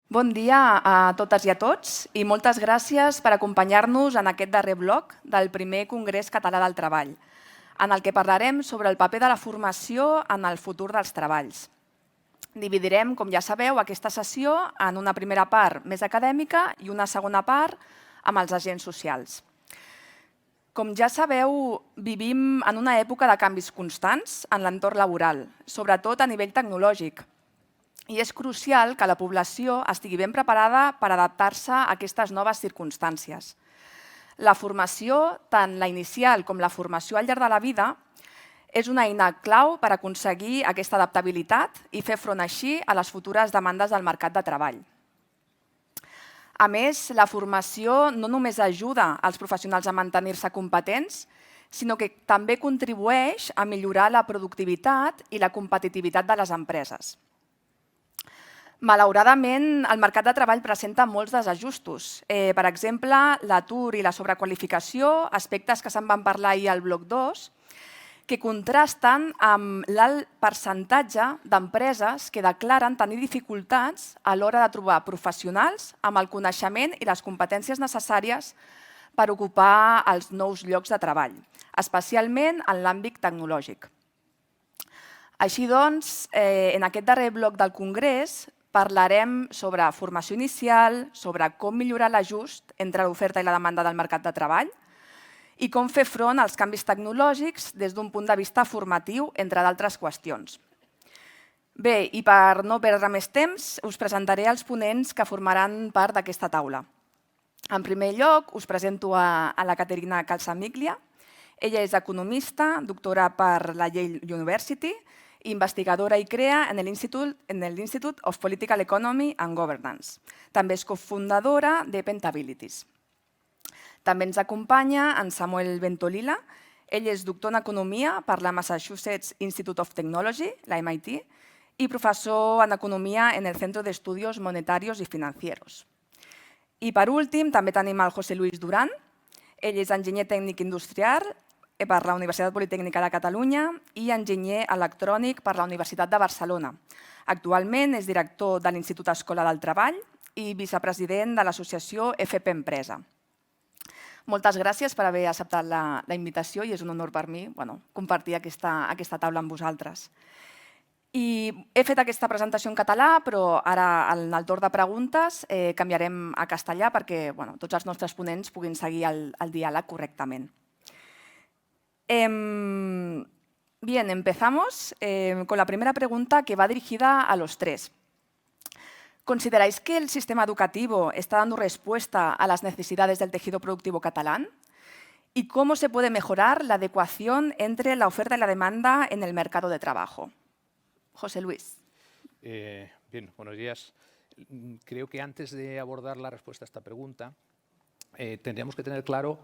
Bon dia a totes i a tots i moltes gràcies per acompanyar-nos en aquest darrer bloc del primer Congrés Català del Treball, en el que parlarem sobre el paper de la formació en el futur dels treballs. Dividirem, com ja sabeu, aquesta sessió en una primera part més acadèmica i una segona part amb els agents socials. Com ja sabeu, vivim en una època de canvis constants en l'entorn laboral, sobretot a nivell tecnològic. I és crucial que la població estigui ben preparada per adaptar-se a aquestes noves circumstàncies. La formació, tant la inicial com la formació al llarg de la vida, és una eina clau per aconseguir aquesta adaptabilitat i fer front així a les futures demandes del mercat de treball. A més, la formació no només ajuda als professionals a mantenir-se competents, sinó que també contribueix a millorar la productivitat i la competitivitat de les empreses. Malauradament, el mercat de treball presenta molts desajustos. Per exemple, l'atur i la sobrequalificació, aspectes que se'n van parlar ahir al bloc 2, que contrasten amb l'alt percentatge d'empreses que declaren tenir dificultats a l'hora de trobar professionals amb el coneixement i les competències necessàries per ocupar els nous llocs de treball, especialment en l'àmbit tecnològic. Així doncs, en aquest darrer bloc del Congrés, parlarem sobre formació inicial, sobre com millorar l'ajust entre l'oferta i la demanda del mercat de treball i com fer front als canvis tecnològics des d'un punt de vista formatiu, entre d'altres qüestions. Bé, i per no perdre més temps, us presentaré els ponents que formaran part d'aquesta taula. En primer lloc, us presento a la Caterina Calsamiglia. Ella és economista, doctora per la Yale University, investigadora i crea en l'Institute of Political Economy and Governance. També és cofundadora de Pentabilities. També ens acompanya en Samuel Bentolila. Ell és doctor en Economia per la Massachusetts Institute of Technology, la MIT, i professor en Economia en el Centro de Estudios Monetarios y Financieros. I per últim, també tenim el José Luis Durán. Ell és enginyer tècnic industrial per la Universitat Politècnica de Catalunya i enginyer electrònic per la Universitat de Barcelona. Actualment és director de l'Institut Escola del Treball i vicepresident de l'associació FP Empresa. Moltes gràcies per haver acceptat la invitació i és un honor per mi compartir aquesta taula amb vosaltres. I he fet aquesta presentació en català, però ara en el torn de preguntes canviarem a castellà perquè tots els nostres ponents puguin seguir el diàleg correctament. Bien, empezamos con la primera pregunta que va dirigida a los tres. ¿Consideráis que el sistema educativo está dando respuesta a las necesidades del tejido productivo catalán? ¿Y cómo se puede mejorar la adecuación entre la oferta y la demanda en el mercado de trabajo? José Luis. Bien, buenos días. Creo que antes de abordar la respuesta a esta pregunta, tendríamos que tener claro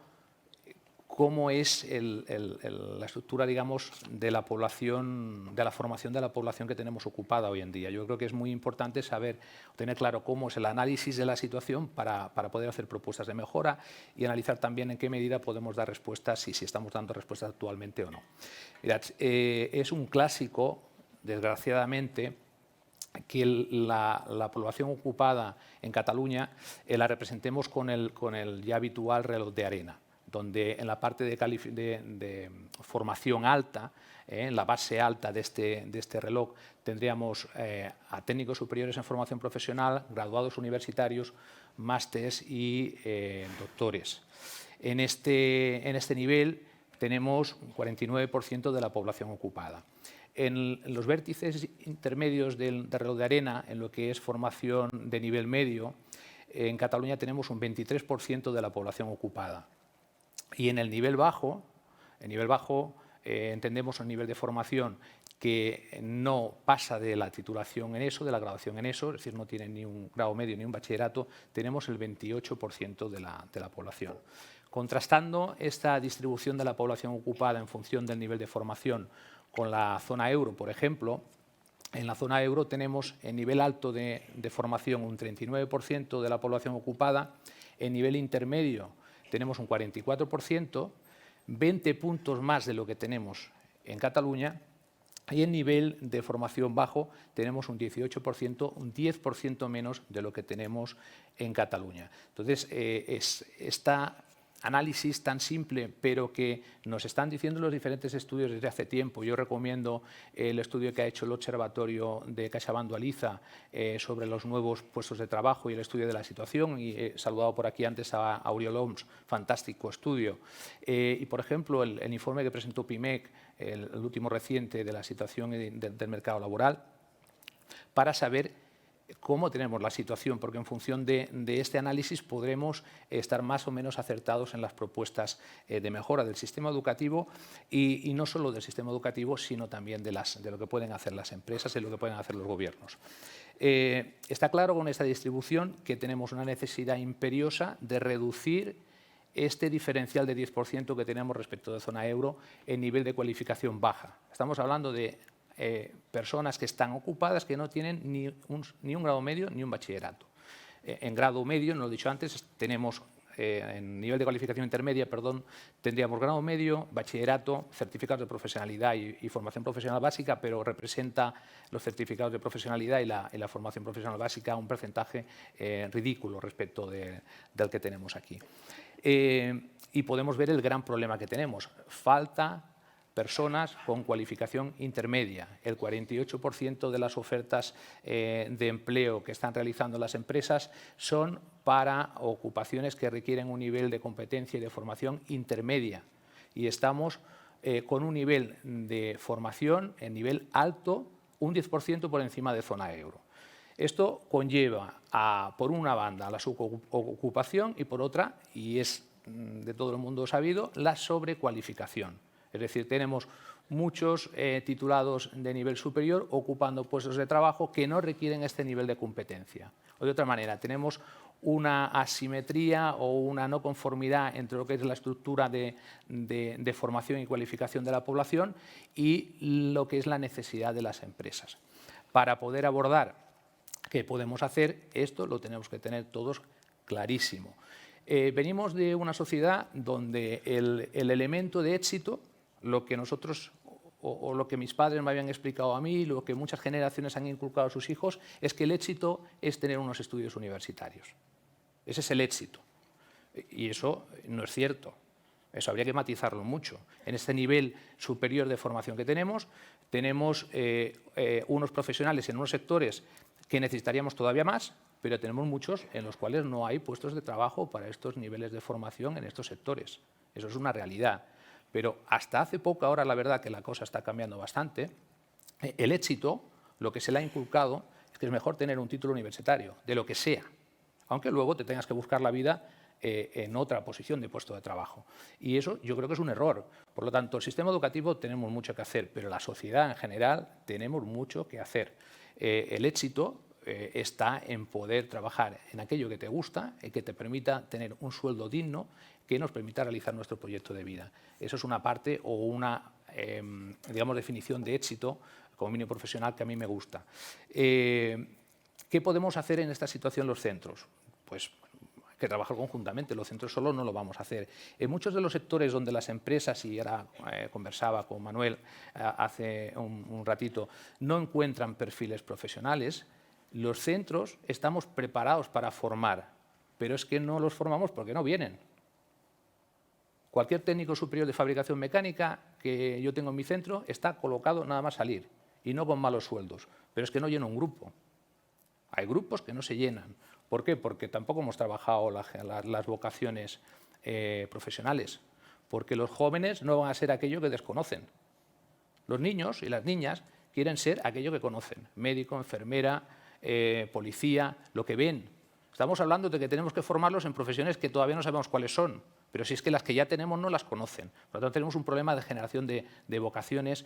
cómo es la estructura, digamos, de la población, de la formación de la población que tenemos ocupada hoy en día. Yo creo que es muy importante saber, tener claro cómo es el análisis de la situación para poder hacer propuestas de mejora y analizar también en qué medida podemos dar respuestas y si estamos dando respuestas actualmente o no. Mirad, es un clásico, desgraciadamente, que la población ocupada en Cataluña la representemos con el ya habitual reloj de arena, donde en la parte de formación alta, en la base alta de este reloj, tendríamos a técnicos superiores en formación profesional, graduados universitarios, másteres y doctores. En este nivel tenemos un 49% de la población ocupada. En los vértices intermedios del reloj de arena, en lo que es formación de nivel medio, en Cataluña tenemos un 23% de la población ocupada. Y en el nivel bajo, entendemos un nivel de formación que no pasa de la titulación en ESO, de la graduación en ESO, es decir, no tiene ni un grado medio ni un bachillerato, tenemos el 28% de la población. Contrastando esta distribución de la población ocupada en función del nivel de formación con la zona euro, por ejemplo, en la zona euro tenemos en nivel alto de formación un 39% de la población ocupada, en nivel intermedio tenemos un 44%, 20 puntos más de lo que tenemos en Cataluña, Y en nivel de formación bajo tenemos un 18%, un 10% menos de lo que tenemos en Cataluña. Entonces, esta análisis tan simple, pero que nos están diciendo los diferentes estudios desde hace tiempo. Yo recomiendo el estudio que ha hecho el Observatorio de CaixaBank Dualiza sobre los nuevos puestos de trabajo y el estudio de la situación, y he saludado por aquí antes a Oriol Oms, fantástico estudio. Y, por ejemplo, el informe que presentó PIMEC, el último reciente de la situación del mercado laboral, para saber cómo tenemos la situación, porque en función de este análisis podremos estar más o menos acertados en las propuestas de mejora del sistema educativo y no solo del sistema educativo, sino también de lo que pueden hacer las empresas y lo que pueden hacer los gobiernos. Está claro con esta distribución que tenemos una necesidad imperiosa de reducir este diferencial de 10% que tenemos respecto de zona euro en nivel de cualificación baja. Estamos hablando de personas que están ocupadas que no tienen ni un grado medio ni un bachillerato. En grado medio, no lo he dicho antes, tenemos en nivel de cualificación intermedia, tendríamos grado medio, bachillerato, certificados de profesionalidad y formación profesional básica, pero representa los certificados de profesionalidad y la formación profesional básica un porcentaje ridículo respecto del que tenemos aquí. Y podemos ver el gran problema que tenemos. Falta personas con cualificación intermedia. El 48% de las ofertas de empleo que están realizando las empresas son para ocupaciones que requieren un nivel de competencia y de formación intermedia. Y estamos con un nivel de formación en nivel alto, un 10% por encima de zona euro. Esto conlleva, por una banda, la subocupación y por otra, y es de todo el mundo sabido, la sobrecualificación. Es decir, tenemos muchos titulados de nivel superior ocupando puestos de trabajo que no requieren este nivel de competencia. O de otra manera, tenemos una asimetría o una no conformidad entre lo que es la estructura de formación y cualificación de la población y lo que es la necesidad de las empresas. Para poder abordar qué podemos hacer, esto lo tenemos que tener todos clarísimo. Venimos de una sociedad donde el elemento de éxito, lo que nosotros o lo que mis padres me habían explicado a mí, lo que muchas generaciones han inculcado a sus hijos, es que el éxito es tener unos estudios universitarios. Ese es el éxito. Y eso no es cierto. Eso habría que matizarlo mucho. En este nivel superior de formación que tenemos unos profesionales en unos sectores que necesitaríamos todavía más, pero tenemos muchos en los cuales no hay puestos de trabajo para estos niveles de formación en estos sectores. Eso es una realidad. Pero hasta hace poco, ahora la verdad que la cosa está cambiando bastante, el éxito, lo que se le ha inculcado, es que es mejor tener un título universitario, de lo que sea, aunque luego te tengas que buscar la vida en otra posición de puesto de trabajo. Y eso yo creo que es un error. Por lo tanto, el sistema educativo tenemos mucho que hacer, pero la sociedad en general tenemos mucho que hacer. El éxito está en poder trabajar en aquello que te gusta y que te permita tener un sueldo digno que nos permita realizar nuestro proyecto de vida. Eso es una parte o una digamos, definición de éxito como mínimo profesional que a mí me gusta. ¿Qué podemos hacer en esta situación los centros? Pues hay que trabajar conjuntamente, los centros solo no lo vamos a hacer. En muchos de los sectores donde las empresas, y ahora conversaba con Manuel hace un ratito, no encuentran perfiles profesionales, los centros estamos preparados para formar, pero es que no los formamos porque no vienen. Cualquier técnico superior de fabricación mecánica que yo tengo en mi centro está colocado nada más salir, y no con malos sueldos, pero es que no llena un grupo. Hay grupos que no se llenan. ¿Por qué? Porque tampoco hemos trabajado las vocaciones profesionales, porque los jóvenes no van a ser aquello que desconocen. Los niños y las niñas quieren ser aquello que conocen, médico, enfermera, policía, lo que ven. Estamos hablando de que tenemos que formarlos en profesiones que todavía no sabemos cuáles son, pero si es que las que ya tenemos no las conocen. Por lo tanto, tenemos un problema de generación de vocaciones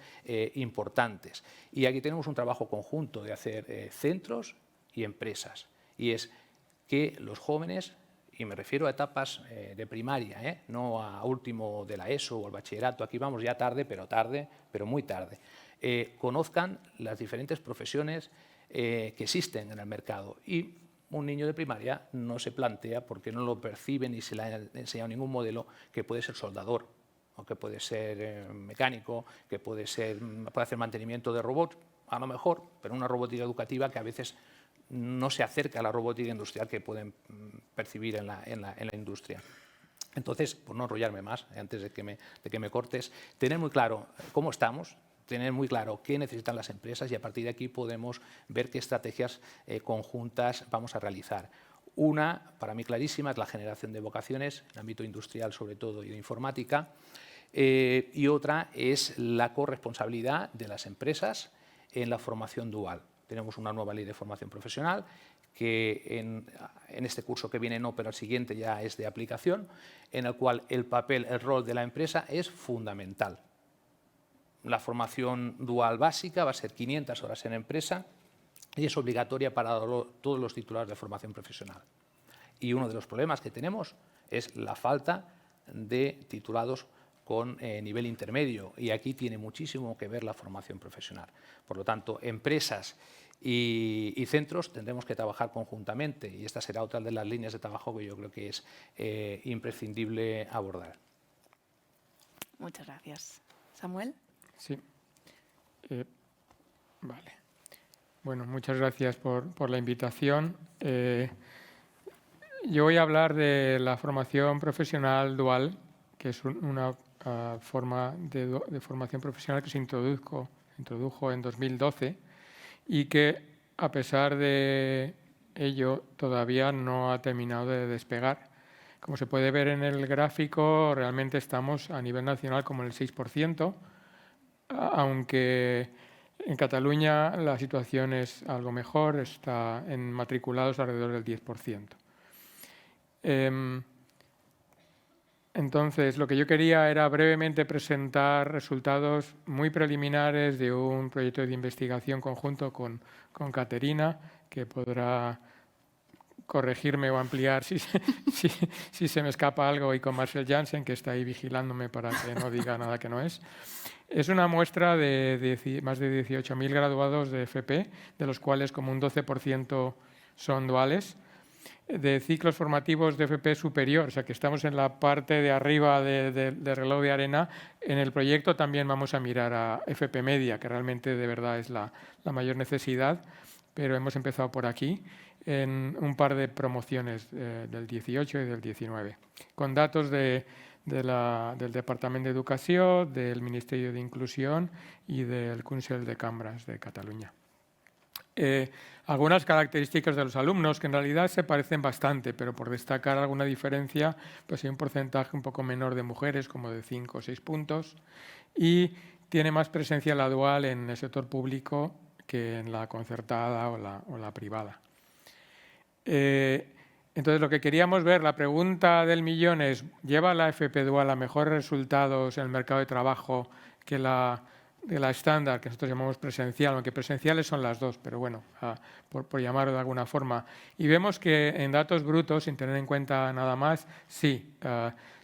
importantes. Y aquí tenemos un trabajo conjunto de hacer centros y empresas. Y es que los jóvenes, y me refiero a etapas de primaria, no a último de la ESO o el bachillerato, aquí vamos ya tarde, pero muy tarde, conozcan las diferentes profesiones que existen en el mercado. Y un niño de primaria no se plantea, porque no lo percibe ni se le ha enseñado ningún modelo, que puede ser soldador o que puede ser mecánico, que puede hacer mantenimiento de robots, a lo mejor, pero una robótica educativa que a veces no se acerca a la robótica industrial que pueden percibir en la industria. Entonces, por no enrollarme más, antes de que me cortes, tener muy claro cómo estamos, tener muy claro qué necesitan las empresas y a partir de aquí podemos ver qué estrategias conjuntas vamos a realizar. Una, para mí clarísima, es la generación de vocaciones, en el ámbito industrial sobre todo y de informática, y otra es la corresponsabilidad de las empresas en la formación dual. Tenemos una nueva ley de formación profesional que en este curso que viene no, pero el siguiente ya es de aplicación, en el cual el papel, el rol de la empresa es fundamental. La formación dual básica va a ser 500 horas en empresa y es obligatoria para todos los titulares de formación profesional. Y uno de los problemas que tenemos es la falta de titulados con nivel intermedio y aquí tiene muchísimo que ver la formación profesional. Por lo tanto, empresas y centros tendremos que trabajar conjuntamente y esta será otra de las líneas de trabajo que yo creo que es imprescindible abordar. Muchas gracias. Samuel. Sí. Vale. Bueno, muchas gracias por la invitación. Yo voy a hablar de la formación profesional dual, que es una forma de formación profesional que se introdujo en 2012 y que, a pesar de ello, todavía no ha terminado de despegar. Como se puede ver en el gráfico, realmente estamos a nivel nacional como en el 6%, aunque en Cataluña la situación es algo mejor, está en matriculados alrededor del 10%. Entonces, lo que yo quería era brevemente presentar resultados muy preliminares de un proyecto de investigación conjunto con Caterina, que podrá corregirme o ampliar si se me escapa algo, y con Marcel Janssen, que está ahí vigilándome para que no diga nada que no es. Es una muestra de más de 18.000 graduados de FP, de los cuales como un 12% son duales, de ciclos formativos de FP superior, o sea que estamos en la parte de arriba del reloj de arena. En el proyecto también vamos a mirar a FP media, que realmente de verdad es la mayor necesidad, pero hemos empezado por aquí, en un par de promociones del 18 y del 19, con datos del Departamento de Educación, del Ministerio de Inclusión y del Consell de Cambres de Cataluña. Algunas características de los alumnos que en realidad se parecen bastante, pero por destacar alguna diferencia, pues hay un porcentaje un poco menor de mujeres, como de 5 o 6 puntos, y tiene más presencia la dual en el sector público que en la concertada o la privada. Entonces, lo que queríamos ver, la pregunta del millón es: ¿lleva la FP dual a mejores resultados en el mercado de trabajo que la estándar, que nosotros llamamos presencial, aunque presenciales son las dos, pero bueno, por llamarlo de alguna forma? Y vemos que en datos brutos, sin tener en cuenta nada más, sí,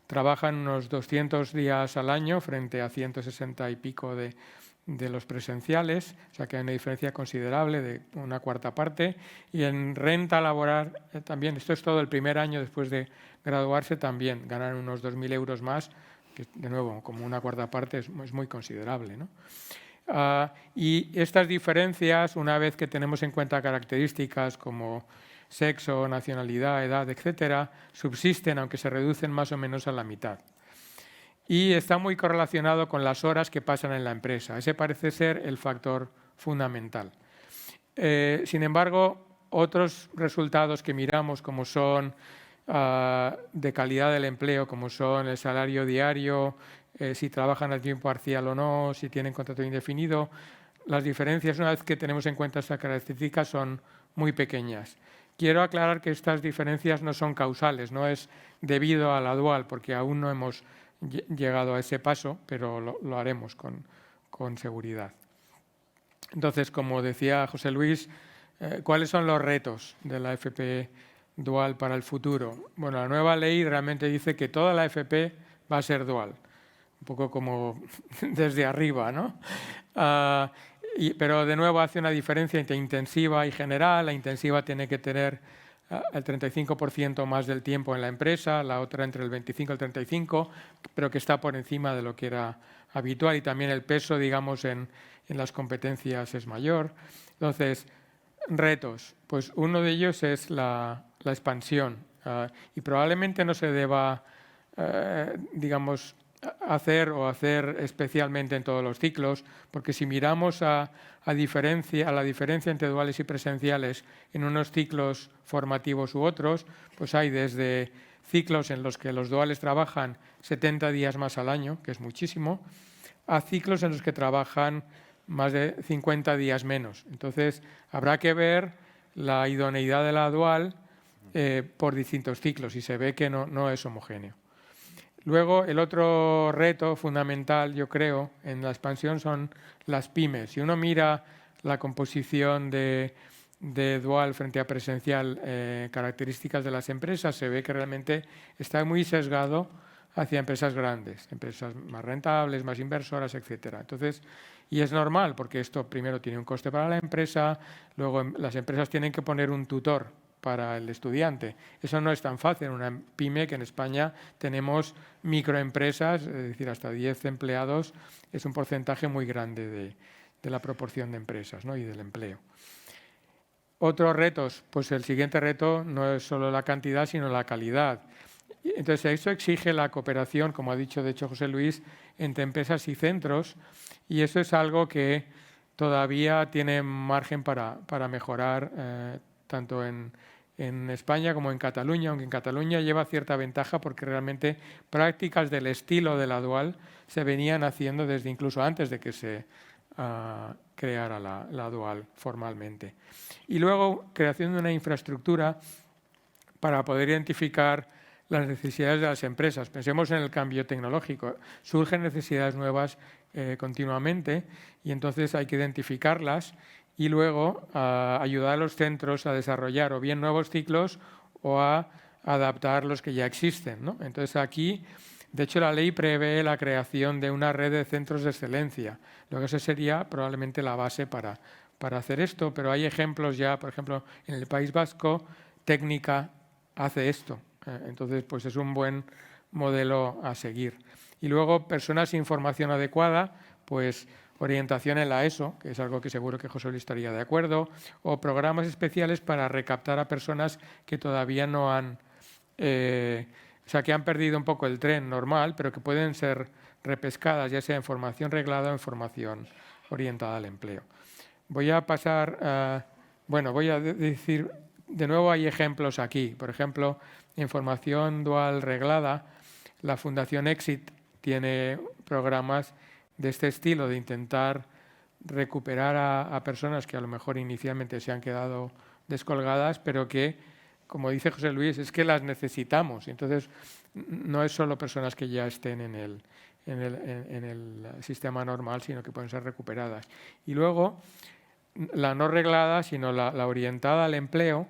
trabajan unos 200 días al año frente a 160 y pico de los presenciales, o sea que hay una diferencia considerable de una cuarta parte. Y en renta laboral también, esto es todo el primer año después de graduarse, también ganan unos 2.000 euros más, que de nuevo, como una cuarta parte, es muy considerable, ¿no? Y estas diferencias, una vez que tenemos en cuenta características como sexo, nacionalidad, edad, etcétera, subsisten, aunque se reducen más o menos a la mitad. Y está muy correlacionado con las horas que pasan en la empresa. Ese parece ser el factor fundamental. Sin embargo, otros resultados que miramos, como son de calidad del empleo, como son el salario diario, si trabajan a tiempo parcial o no, si tienen contrato indefinido, las diferencias, una vez que tenemos en cuenta estas características, son muy pequeñas. Quiero aclarar que estas diferencias no son causales, no es debido a la dual, porque aún no hemos llegado a ese paso, pero lo haremos con seguridad. Entonces, como decía José Luis, ¿cuáles son los retos de la FP dual para el futuro? Bueno, la nueva ley realmente dice que toda la FP va a ser dual, un poco como desde arriba, ¿no? Pero de nuevo hace una diferencia entre intensiva y general. La intensiva tiene que tener el 35% más del tiempo en la empresa, la otra entre el 25 y el 35%, pero que está por encima de lo que era habitual, y también el peso, digamos, en las competencias es mayor. Entonces, retos. Pues uno de ellos es la expansión, y probablemente no se deba, digamos, hacer especialmente en todos los ciclos, porque si miramos a la diferencia entre duales y presenciales en unos ciclos formativos u otros, pues hay desde ciclos en los que los duales trabajan 70 días más al año, que es muchísimo, a ciclos en los que trabajan más de 50 días menos. Entonces, habrá que ver la idoneidad de la dual por distintos ciclos, y se ve que no es homogéneo. Luego, el otro reto fundamental, yo creo, en la expansión son las pymes. Si uno mira la composición de dual frente a presencial, características de las empresas, se ve que realmente está muy sesgado hacia empresas grandes, empresas más rentables, más inversoras, etc. Entonces, y es normal, porque esto primero tiene un coste para la empresa, luego las empresas tienen que poner un tutor para el estudiante. Eso no es tan fácil en una pyme, que en España tenemos microempresas, es decir, hasta 10 empleados, es un porcentaje muy grande de la proporción de empresas, ¿no? Y del empleo. Otros retos, pues el siguiente reto no es solo la cantidad, sino la calidad. Entonces, eso exige la cooperación, como ha dicho de hecho José Luis, entre empresas y centros, y eso es algo que todavía tiene margen para mejorar, tanto en España como en Cataluña, aunque en Cataluña lleva cierta ventaja porque realmente prácticas del estilo de la dual se venían haciendo desde incluso antes de que se creara la dual formalmente. Y luego, creación de una infraestructura para poder identificar las necesidades de las empresas. Pensemos en el cambio tecnológico. Surgen necesidades nuevas continuamente, y entonces hay que identificarlas y luego ayudar a los centros a desarrollar o bien nuevos ciclos o a adaptar los que ya existen, ¿no? Entonces aquí, de hecho, la ley prevé la creación de una red de centros de excelencia. Lo que eso sería probablemente la base para hacer esto, pero hay ejemplos ya, por ejemplo, en el País Vasco, Técnica hace esto. Entonces, pues es un buen modelo a seguir. Y luego, personas sin formación adecuada, pues orientación en la ESO, que es algo que seguro que José Luis estaría de acuerdo, o programas especiales para recaptar a personas que todavía no han, o sea, que han perdido un poco el tren normal, pero que pueden ser repescadas, ya sea en formación reglada o en formación orientada al empleo. Voy a pasar, voy a decir, de nuevo hay ejemplos aquí. Por ejemplo, en formación dual reglada, la Fundación Exit tiene programas de este estilo, de intentar recuperar a personas que a lo mejor inicialmente se han quedado descolgadas, pero que, como dice José Luis, es que las necesitamos. Entonces, no es solo personas que ya estén en el sistema normal, sino que pueden ser recuperadas. Y luego, la no reglada, sino la orientada al empleo,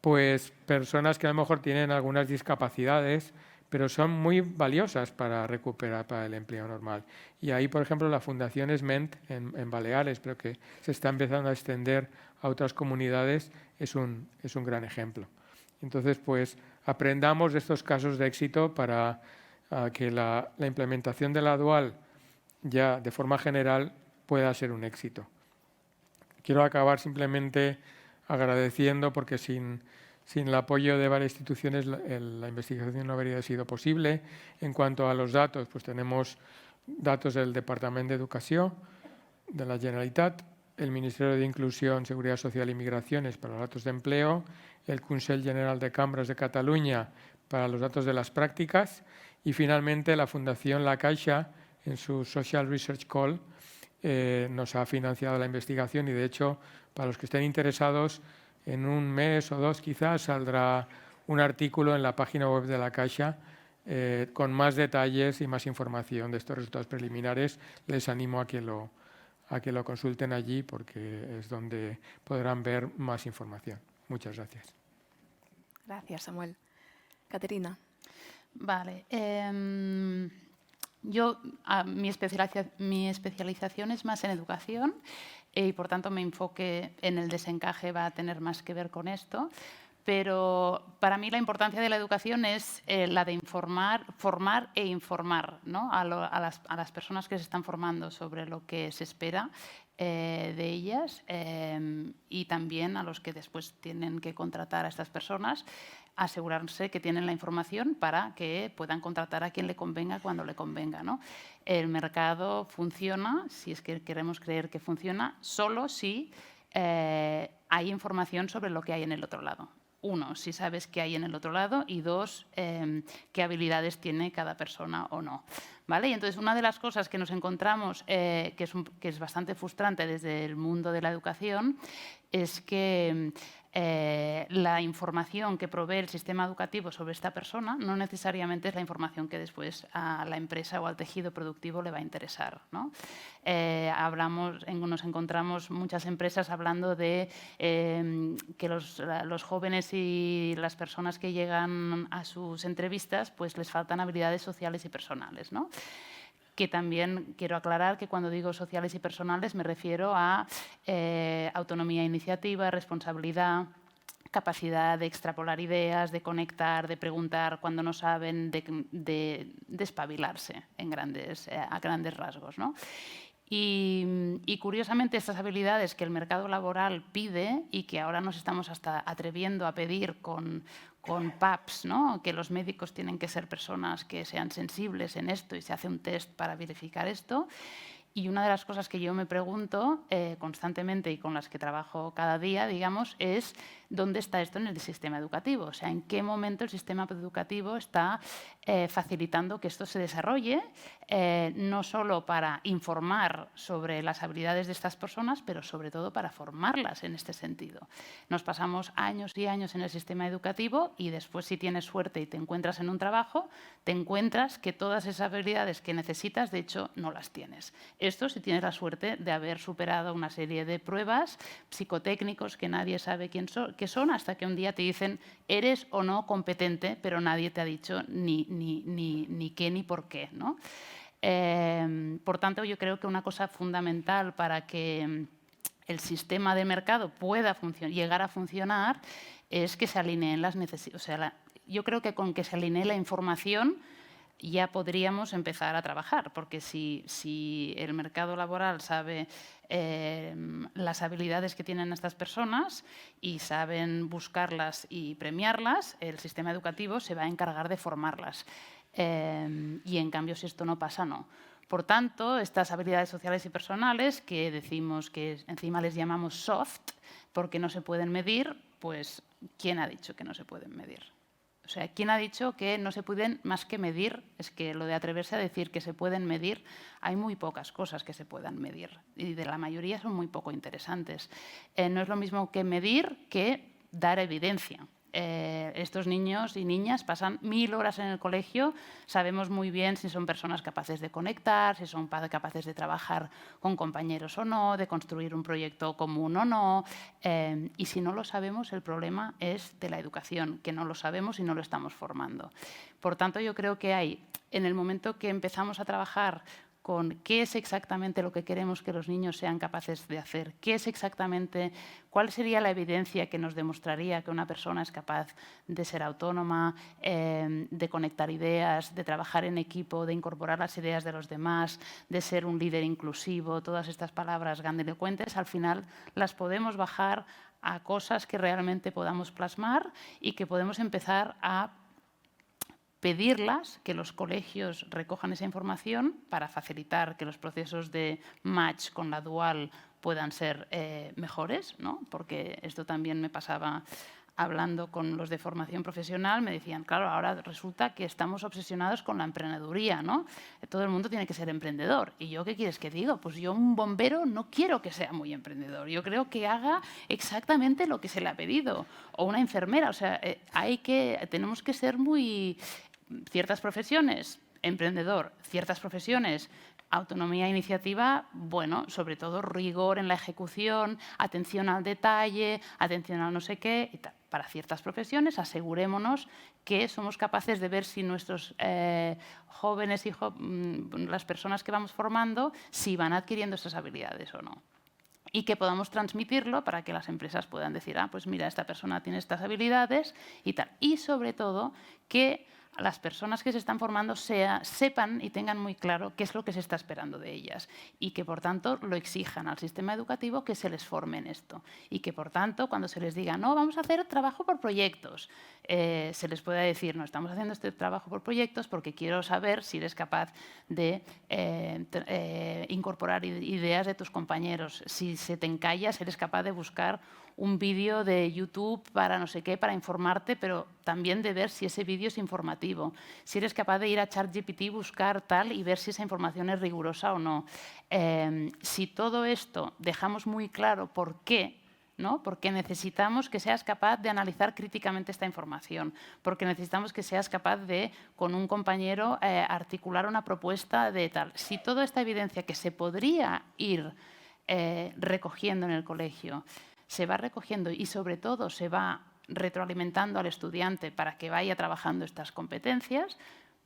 pues personas que a lo mejor tienen algunas discapacidades, pero son muy valiosas para recuperar para el empleo normal. Y ahí, por ejemplo, la Fundación Esment en Baleares, pero que se está empezando a extender a otras comunidades, es un gran ejemplo. Entonces, pues aprendamos de estos casos de éxito para que la implementación de la dual ya de forma general pueda ser un éxito. Quiero acabar simplemente agradeciendo, porque sin el apoyo de varias instituciones la investigación no habría sido posible. En cuanto a los datos, pues tenemos datos del Departamento de Educación, de la Generalitat, el Ministerio de Inclusión, Seguridad Social y Migraciones para los datos de empleo, el Consell General de Cambres de Cataluña para los datos de las prácticas, y finalmente la Fundación La Caixa, en su Social Research Call, nos ha financiado la investigación, y de hecho, para los que estén interesados, en un mes o dos quizás saldrá un artículo en la página web de La Caixa con más detalles y más información de estos resultados preliminares. Les animo a que lo consulten allí, porque es donde podrán ver más información. Muchas gracias. Gracias, Samuel. Caterina. Vale. Mi especialización es más en educación, y por tanto mi enfoque en el desencaje va a tener más que ver con esto. Pero para mí la importancia de la educación es la de formar e informar, ¿no? a las personas que se están formando sobre lo que se espera de ellas y también a los que después tienen que contratar a estas personas, asegurarse que tienen la información para que puedan contratar a quien le convenga cuando le convenga, ¿no? El mercado funciona, si es que queremos creer que funciona, solo si hay información sobre lo que hay en el otro lado. Uno, si sabes qué hay en el otro lado, y dos, qué habilidades tiene cada persona o no. ¿Vale? Y entonces, una de las cosas que nos encontramos, que es bastante frustrante desde el mundo de la educación, es que la información que provee el sistema educativo sobre esta persona no necesariamente es la información que después a la empresa o al tejido productivo le va a interesar, ¿no? Nos encontramos muchas empresas hablando de que los jóvenes y las personas que llegan a sus entrevistas pues les faltan habilidades sociales y personales, ¿no? Que también quiero aclarar que cuando digo sociales y personales me refiero a autonomía e iniciativa, responsabilidad, capacidad de extrapolar ideas, de conectar, de preguntar cuando no saben, de espabilarse a grandes rasgos, ¿no? Y curiosamente estas habilidades que el mercado laboral pide y que ahora nos estamos hasta atreviendo a pedir con PAPs, ¿no? Que los médicos tienen que ser personas que sean sensibles en esto y se hace un test para verificar esto. Y una de las cosas que yo me pregunto constantemente y con las que trabajo cada día, digamos, es dónde está esto en el sistema educativo. O sea, en qué momento el sistema educativo está facilitando que esto se desarrolle, no solo para informar sobre las habilidades de estas personas, pero sobre todo para formarlas en este sentido. Nos pasamos años y años en el sistema educativo y después, si tienes suerte y te encuentras en un trabajo, te encuentras que todas esas habilidades que necesitas, de hecho, no las tienes. Esto si tienes la suerte de haber superado una serie de pruebas psicotécnicos que nadie sabe qué son, hasta que un día te dicen eres o no competente, pero nadie te ha dicho ni qué ni por qué, ¿no? Por tanto, yo creo que una cosa fundamental para que el sistema de mercado pueda llegar a funcionar es que se alineen las necesidades. O sea, yo creo que con que se alinee la información ya podríamos empezar a trabajar, porque si el mercado laboral sabe las habilidades que tienen estas personas y saben buscarlas y premiarlas, el sistema educativo se va a encargar de formarlas. Y en cambio, si esto no pasa, no. Por tanto, estas habilidades sociales y personales, que decimos que encima les llamamos soft, porque no se pueden medir, pues ¿quién ha dicho que no se pueden medir? O sea, ¿quién ha dicho que no se pueden más que medir? Es que lo de atreverse a decir que se pueden medir, hay muy pocas cosas que se puedan medir y de la mayoría son muy poco interesantes. No es lo mismo que medir que dar evidencia. Estos niños y niñas pasan 1000 horas en el colegio, sabemos muy bien si son personas capaces de conectar, si son capaces de trabajar con compañeros o no, de construir un proyecto común o no, y si no lo sabemos, el problema es de la educación, que no lo sabemos y no lo estamos formando. Por tanto, yo creo que en el momento que empezamos a trabajar con qué es exactamente lo que queremos que los niños sean capaces de hacer, cuál sería la evidencia que nos demostraría que una persona es capaz de ser autónoma, de conectar ideas, de trabajar en equipo, de incorporar las ideas de los demás, de ser un líder inclusivo, todas estas palabras grandilocuentes, al final las podemos bajar a cosas que realmente podamos plasmar y que podemos empezar a pedirlas, que los colegios recojan esa información para facilitar que los procesos de match con la dual puedan ser mejores, ¿no? Porque esto también me pasaba hablando con los de formación profesional, me decían, claro, ahora resulta que estamos obsesionados con la emprendeduría, ¿no? Todo el mundo tiene que ser emprendedor. ¿Y yo qué quieres que diga? Pues yo, un bombero, no quiero que sea muy emprendedor. Yo creo que haga exactamente lo que se le ha pedido. O una enfermera. O sea, tenemos que ser muy... Ciertas profesiones, emprendedor. Ciertas profesiones, autonomía e iniciativa, bueno, sobre todo rigor en la ejecución, atención al detalle, atención al no sé qué. Y tal. Para ciertas profesiones, asegurémonos que somos capaces de ver si nuestros jóvenes y las personas que vamos formando, si van adquiriendo estas habilidades o no. y que podamos transmitirlo para que las empresas puedan decir, pues mira, esta persona tiene estas habilidades y tal. Y sobre todo que las personas que se están formando sepan y tengan muy claro qué es lo que se está esperando de ellas y que, por tanto, lo exijan al sistema educativo que se les forme en esto y que, por tanto, cuando se les diga, no, vamos a hacer trabajo por proyectos, se les pueda decir, no, estamos haciendo este trabajo por proyectos porque quiero saber si eres capaz de incorporar ideas de tus compañeros. Si se te encalla, si eres capaz de buscar un vídeo de YouTube para no sé qué, para informarte, pero también de ver si ese vídeo es informativo. Si eres capaz de ir a ChatGPT, buscar tal y ver si esa información es rigurosa o no. Si todo esto dejamos muy claro por qué, ¿no? Porque necesitamos que seas capaz de analizar críticamente esta información, porque necesitamos que seas capaz de, con un compañero, articular una propuesta de tal. Si toda esta evidencia que se podría ir recogiendo en el colegio se va recogiendo y, sobre todo, se va retroalimentando al estudiante para que vaya trabajando estas competencias,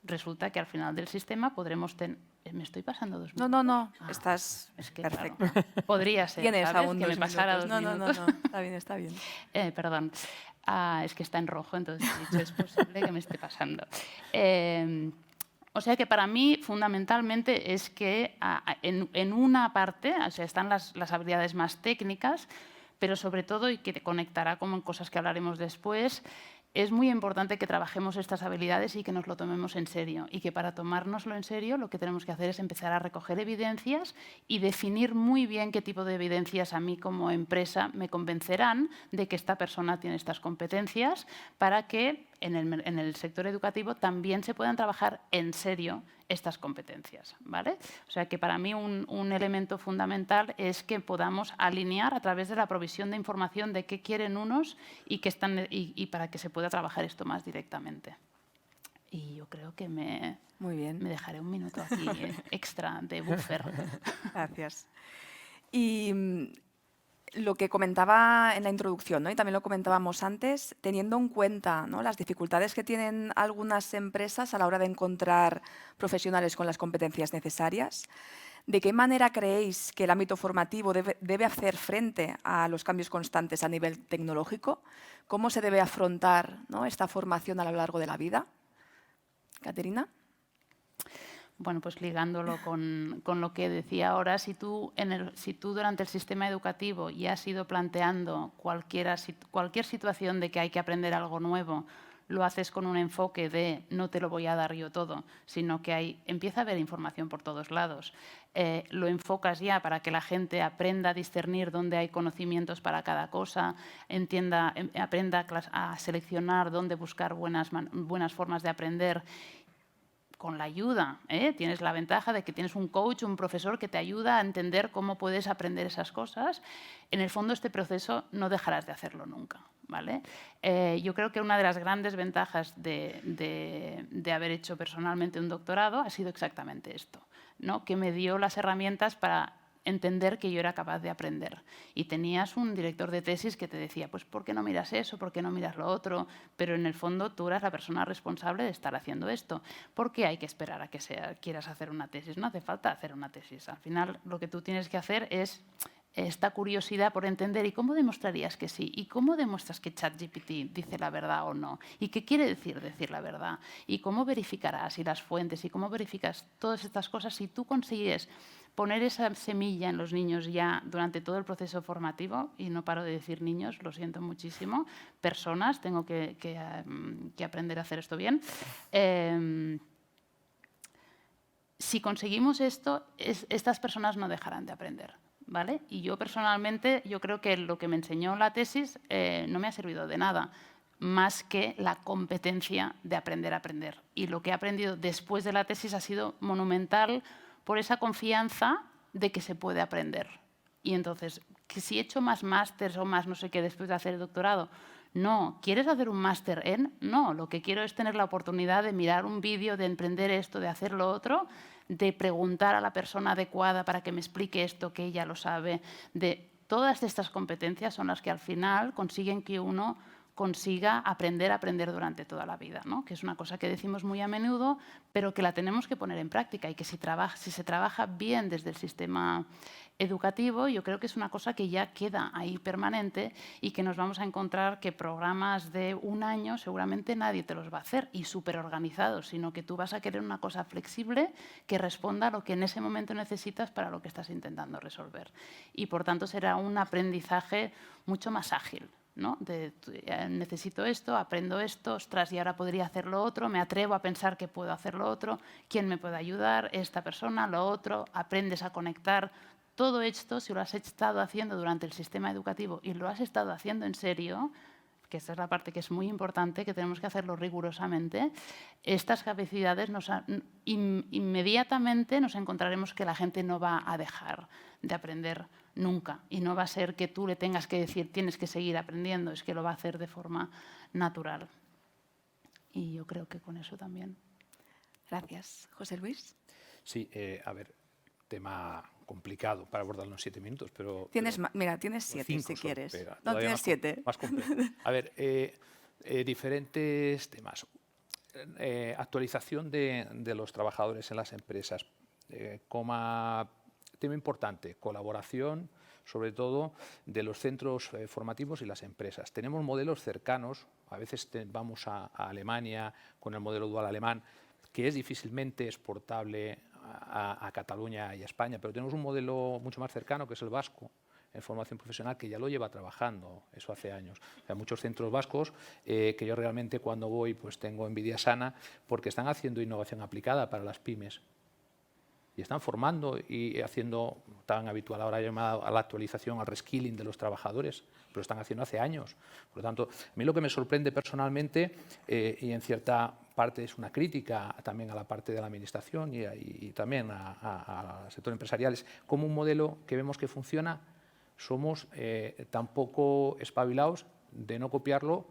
resulta que al final del sistema podremos tener... ¿Me estoy pasando 2 minutos? No, estás es que, perfecto. Claro, podría ser, Tienes ¿sabes? aún Que me 2 pasara minutos. 2 minutos. Está bien, está bien. Perdón. Es que está en rojo, entonces he dicho, es posible que me esté pasando. O sea que para mí, fundamentalmente, es que en una parte, o sea, están las habilidades más técnicas, pero sobre todo, y que te conectará con cosas que hablaremos después, es muy importante que trabajemos estas habilidades y que nos lo tomemos en serio. Y que para tomárnoslo en serio lo que tenemos que hacer es empezar a recoger evidencias y definir muy bien qué tipo de evidencias a mí como empresa me convencerán de que esta persona tiene estas competencias para que en el sector educativo también se puedan trabajar en serio estas competencias, ¿vale? O sea que para mí un elemento fundamental es que podamos alinear a través de la provisión de información de qué quieren unos y para que se pueda trabajar esto más directamente. Y yo creo que Muy bien. me dejaré un minuto aquí extra de buffer. Gracias. Y lo que comentaba en la introducción, ¿no? Y también lo comentábamos antes, teniendo en cuenta, ¿no?, las dificultades que tienen algunas empresas a la hora de encontrar profesionales con las competencias necesarias, ¿de qué manera creéis que el ámbito formativo debe hacer frente a los cambios constantes a nivel tecnológico? ¿Cómo se debe afrontar, ¿no?, esta formación a lo largo de la vida? Caterina. Bueno, pues ligándolo con lo que decía ahora, si tú durante el sistema educativo ya has ido planteando cualquier situación de que hay que aprender algo nuevo, lo haces con un enfoque de no te lo voy a dar yo todo, sino que empieza a haber información por todos lados. Lo enfocas ya para que la gente aprenda a discernir dónde hay conocimientos para cada cosa, aprenda a seleccionar dónde buscar buenas formas de aprender. Con la ayuda, tienes la ventaja de que tienes un coach, un profesor que te ayuda a entender cómo puedes aprender esas cosas. En el fondo, este proceso no dejarás de hacerlo nunca, ¿vale? Yo creo que una de las grandes ventajas de haber hecho personalmente un doctorado ha sido exactamente esto, ¿no? Que me dio las herramientas para entender que yo era capaz de aprender. Y tenías un director de tesis que te decía, pues ¿por qué no miras eso? ¿Por qué no miras lo otro? Pero en el fondo tú eras la persona responsable de estar haciendo esto. ¿Por qué hay que esperar a que quieras hacer una tesis? No hace falta hacer una tesis. Al final lo que tú tienes que hacer es esta curiosidad por entender, ¿y cómo demostrarías que sí? ¿Y cómo demuestras que ChatGPT dice la verdad o no? ¿Y qué quiere decir la verdad? ¿Y cómo verificarás? ¿Y las fuentes? ¿Y cómo verificas todas estas cosas? Si tú consigues poner esa semilla en los niños ya durante todo el proceso formativo, y no paro de decir niños, lo siento muchísimo, personas, tengo que aprender a hacer esto bien. Si conseguimos esto, estas personas no dejarán de aprender, ¿vale? Y yo personalmente, yo creo que lo que me enseñó la tesis no me ha servido de nada, más que la competencia de aprender a aprender. Y lo que he aprendido después de la tesis ha sido monumental, por esa confianza de que se puede aprender. Y entonces, que si he hecho más másters o más no sé qué después de hacer el doctorado, no. ¿Quieres hacer un máster en? No. Lo que quiero es tener la oportunidad de mirar un vídeo, de emprender esto, de hacer lo otro, de preguntar a la persona adecuada para que me explique esto, que ella lo sabe. Todas estas competencias son las que al final consiguen que uno consiga aprender a aprender durante toda la vida, ¿no? Que es una cosa que decimos muy a menudo, pero que la tenemos que poner en práctica y que si se trabaja bien desde el sistema educativo, yo creo que es una cosa que ya queda ahí permanente y que nos vamos a encontrar que programas de un año seguramente nadie te los va a hacer y súper organizados, sino que tú vas a querer una cosa flexible que responda a lo que en ese momento necesitas para lo que estás intentando resolver. Y por tanto será un aprendizaje mucho más ágil, ¿no? Necesito esto, aprendo esto, ostras, y ahora podría hacer lo otro, me atrevo a pensar que puedo hacer lo otro, ¿quién me puede ayudar? Esta persona, lo otro, aprendes a conectar. Todo esto, si lo has estado haciendo durante el sistema educativo y lo has estado haciendo en serio, que esta es la parte que es muy importante, que tenemos que hacerlo rigurosamente, estas capacidades inmediatamente nos encontraremos que la gente no va a dejar de aprender nunca y no va a ser que tú le tengas que decir tienes que seguir aprendiendo, es que lo va a hacer de forma natural. Y yo creo que con eso también. Gracias. José Luis. Sí, a ver, tema complicado para abordarlo en 7 minutos, pero... Mira, tienes 7 si quieres. No, tienes 7. Más complejo. A ver, diferentes temas. Actualización de los trabajadores en las empresas. Tema importante, colaboración, sobre todo, de los centros formativos y las empresas. Tenemos modelos cercanos, a veces vamos a Alemania con el modelo dual alemán, que es difícilmente exportable a Cataluña y a España, pero tenemos un modelo mucho más cercano, que es el vasco, en formación profesional, que ya lo lleva trabajando, eso hace años. Hay muchos centros vascos que yo realmente cuando voy pues tengo envidia sana porque están haciendo innovación aplicada para las pymes. Y están formando y haciendo, tan habitual ahora llamada a la actualización, al reskilling de los trabajadores, pero lo están haciendo hace años. Por lo tanto, a mí lo que me sorprende personalmente, y en cierta parte es una crítica también a la parte de la administración y también al sector empresarial, es como un modelo que vemos que funciona, somos tan poco espabilados de no copiarlo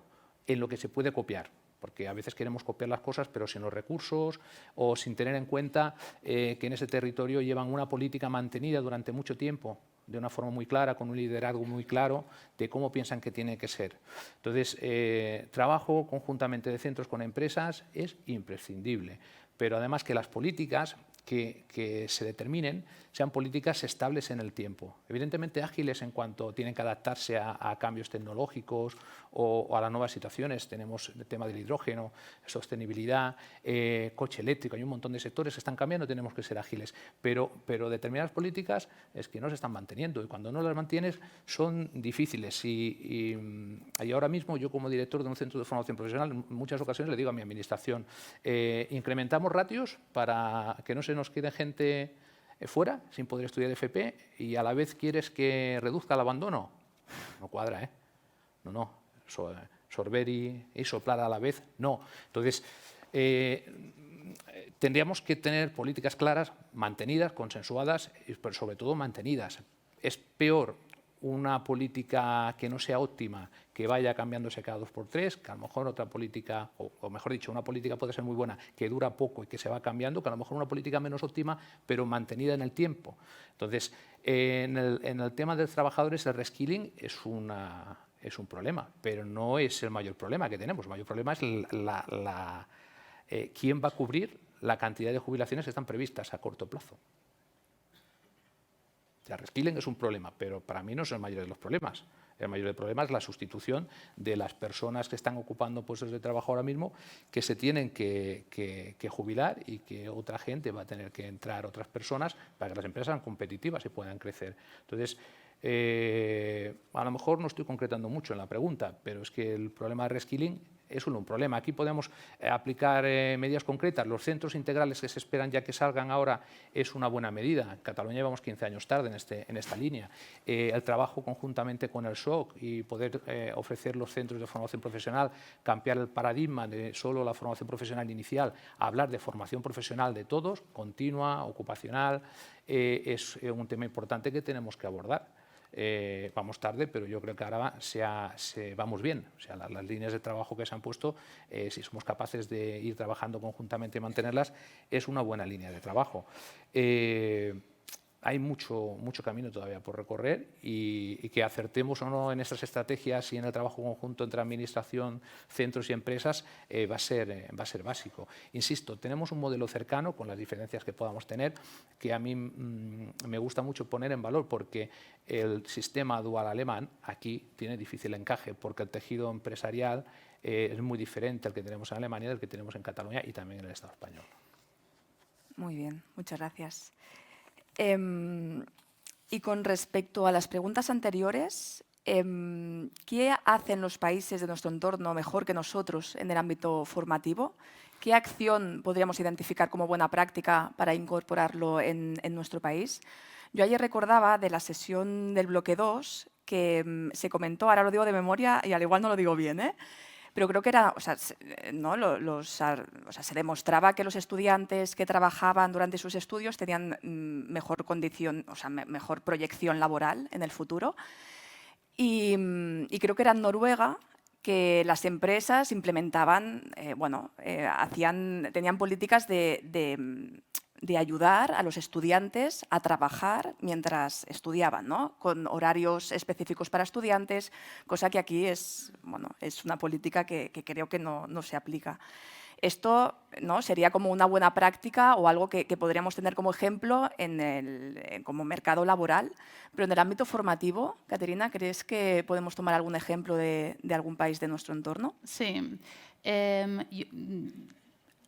en lo que se puede copiar. Porque a veces queremos copiar las cosas, pero sin los recursos o sin tener en cuenta que en ese territorio llevan una política mantenida durante mucho tiempo, de una forma muy clara, con un liderazgo muy claro de cómo piensan que tiene que ser. Entonces, trabajo conjuntamente de centros con empresas es imprescindible, pero además que las políticas que se determinen sean políticas estables en el tiempo. Evidentemente ágiles en cuanto tienen que adaptarse a cambios tecnológicos o a las nuevas situaciones. Tenemos el tema del hidrógeno, sostenibilidad, coche eléctrico, hay un montón de sectores que están cambiando, tenemos que ser ágiles. Pero determinadas políticas es que no se están manteniendo y cuando no las mantienes son difíciles. Y ahora mismo yo como director de un centro de formación profesional en muchas ocasiones le digo a mi administración, incrementamos ratios para que no se nos quede gente fuera, sin poder estudiar FP, y a la vez quieres que reduzca el abandono. No cuadra, ¿eh? No. Sorber y soplar a la vez, no. Entonces, tendríamos que tener políticas claras, mantenidas, consensuadas, pero sobre todo mantenidas. Es peor una política que no sea óptima, que vaya cambiándose cada 2 por 3, que a lo mejor otra política, o mejor dicho, una política puede ser muy buena, que dura poco y que se va cambiando, que a lo mejor una política menos óptima, pero mantenida en el tiempo. Entonces, en el tema de los trabajadores, el reskilling es un problema, pero no es el mayor problema que tenemos. El mayor problema es quién va a cubrir la cantidad de jubilaciones que están previstas a corto plazo. El reskilling es un problema, pero para mí no es el mayor de los problemas. El mayor problema es la sustitución de las personas que están ocupando puestos de trabajo ahora mismo, que se tienen que jubilar y que otra gente va a tener que entrar, otras personas, para que las empresas sean competitivas y puedan crecer. Entonces, a lo mejor no estoy concretando mucho en la pregunta, pero es que el problema de reskilling es un problema. Aquí podemos aplicar medidas concretas. Los centros integrales que se esperan ya que salgan ahora es una buena medida. En Cataluña llevamos 15 años tarde en esta línea. El trabajo conjuntamente con el SOC y poder ofrecer los centros de formación profesional, cambiar el paradigma de solo la formación profesional inicial, a hablar de formación profesional de todos, continua, ocupacional, es un tema importante que tenemos que abordar. Vamos tarde, pero yo creo que ahora vamos bien. O sea, las líneas de trabajo que se han puesto, si somos capaces de ir trabajando conjuntamente y mantenerlas, es una buena línea de trabajo. hay mucho camino todavía por recorrer y que acertemos o no en estas estrategias y en el trabajo conjunto entre administración, centros y empresas va a ser básico. Insisto, tenemos un modelo cercano con las diferencias que podamos tener que a mí me gusta mucho poner en valor porque el sistema dual alemán aquí tiene difícil encaje porque el tejido empresarial es muy diferente al que tenemos en Alemania del que tenemos en Cataluña y también en el Estado español. Muy bien, muchas gracias. Y con respecto a las preguntas anteriores, ¿qué hacen los países de nuestro entorno mejor que nosotros en el ámbito formativo? ¿Qué acción podríamos identificar como buena práctica para incorporarlo en nuestro país? Yo ayer recordaba de la sesión del bloque 2 que se comentó, ahora lo digo de memoria y al igual no lo digo bien, pero creo que era, se demostraba que los estudiantes que trabajaban durante sus estudios tenían mejor condición, mejor proyección laboral en el futuro. Y creo que era en Noruega que las empresas implementaban, tenían políticas de ayudar a los estudiantes a trabajar mientras estudiaban, ¿no? Con horarios específicos para estudiantes, cosa que aquí es una política que creo que no se aplica. Esto, ¿no?, sería como una buena práctica o algo que podríamos tener como ejemplo como mercado laboral, pero en el ámbito formativo, Caterina, ¿crees que podemos tomar algún ejemplo de algún país de nuestro entorno? Sí.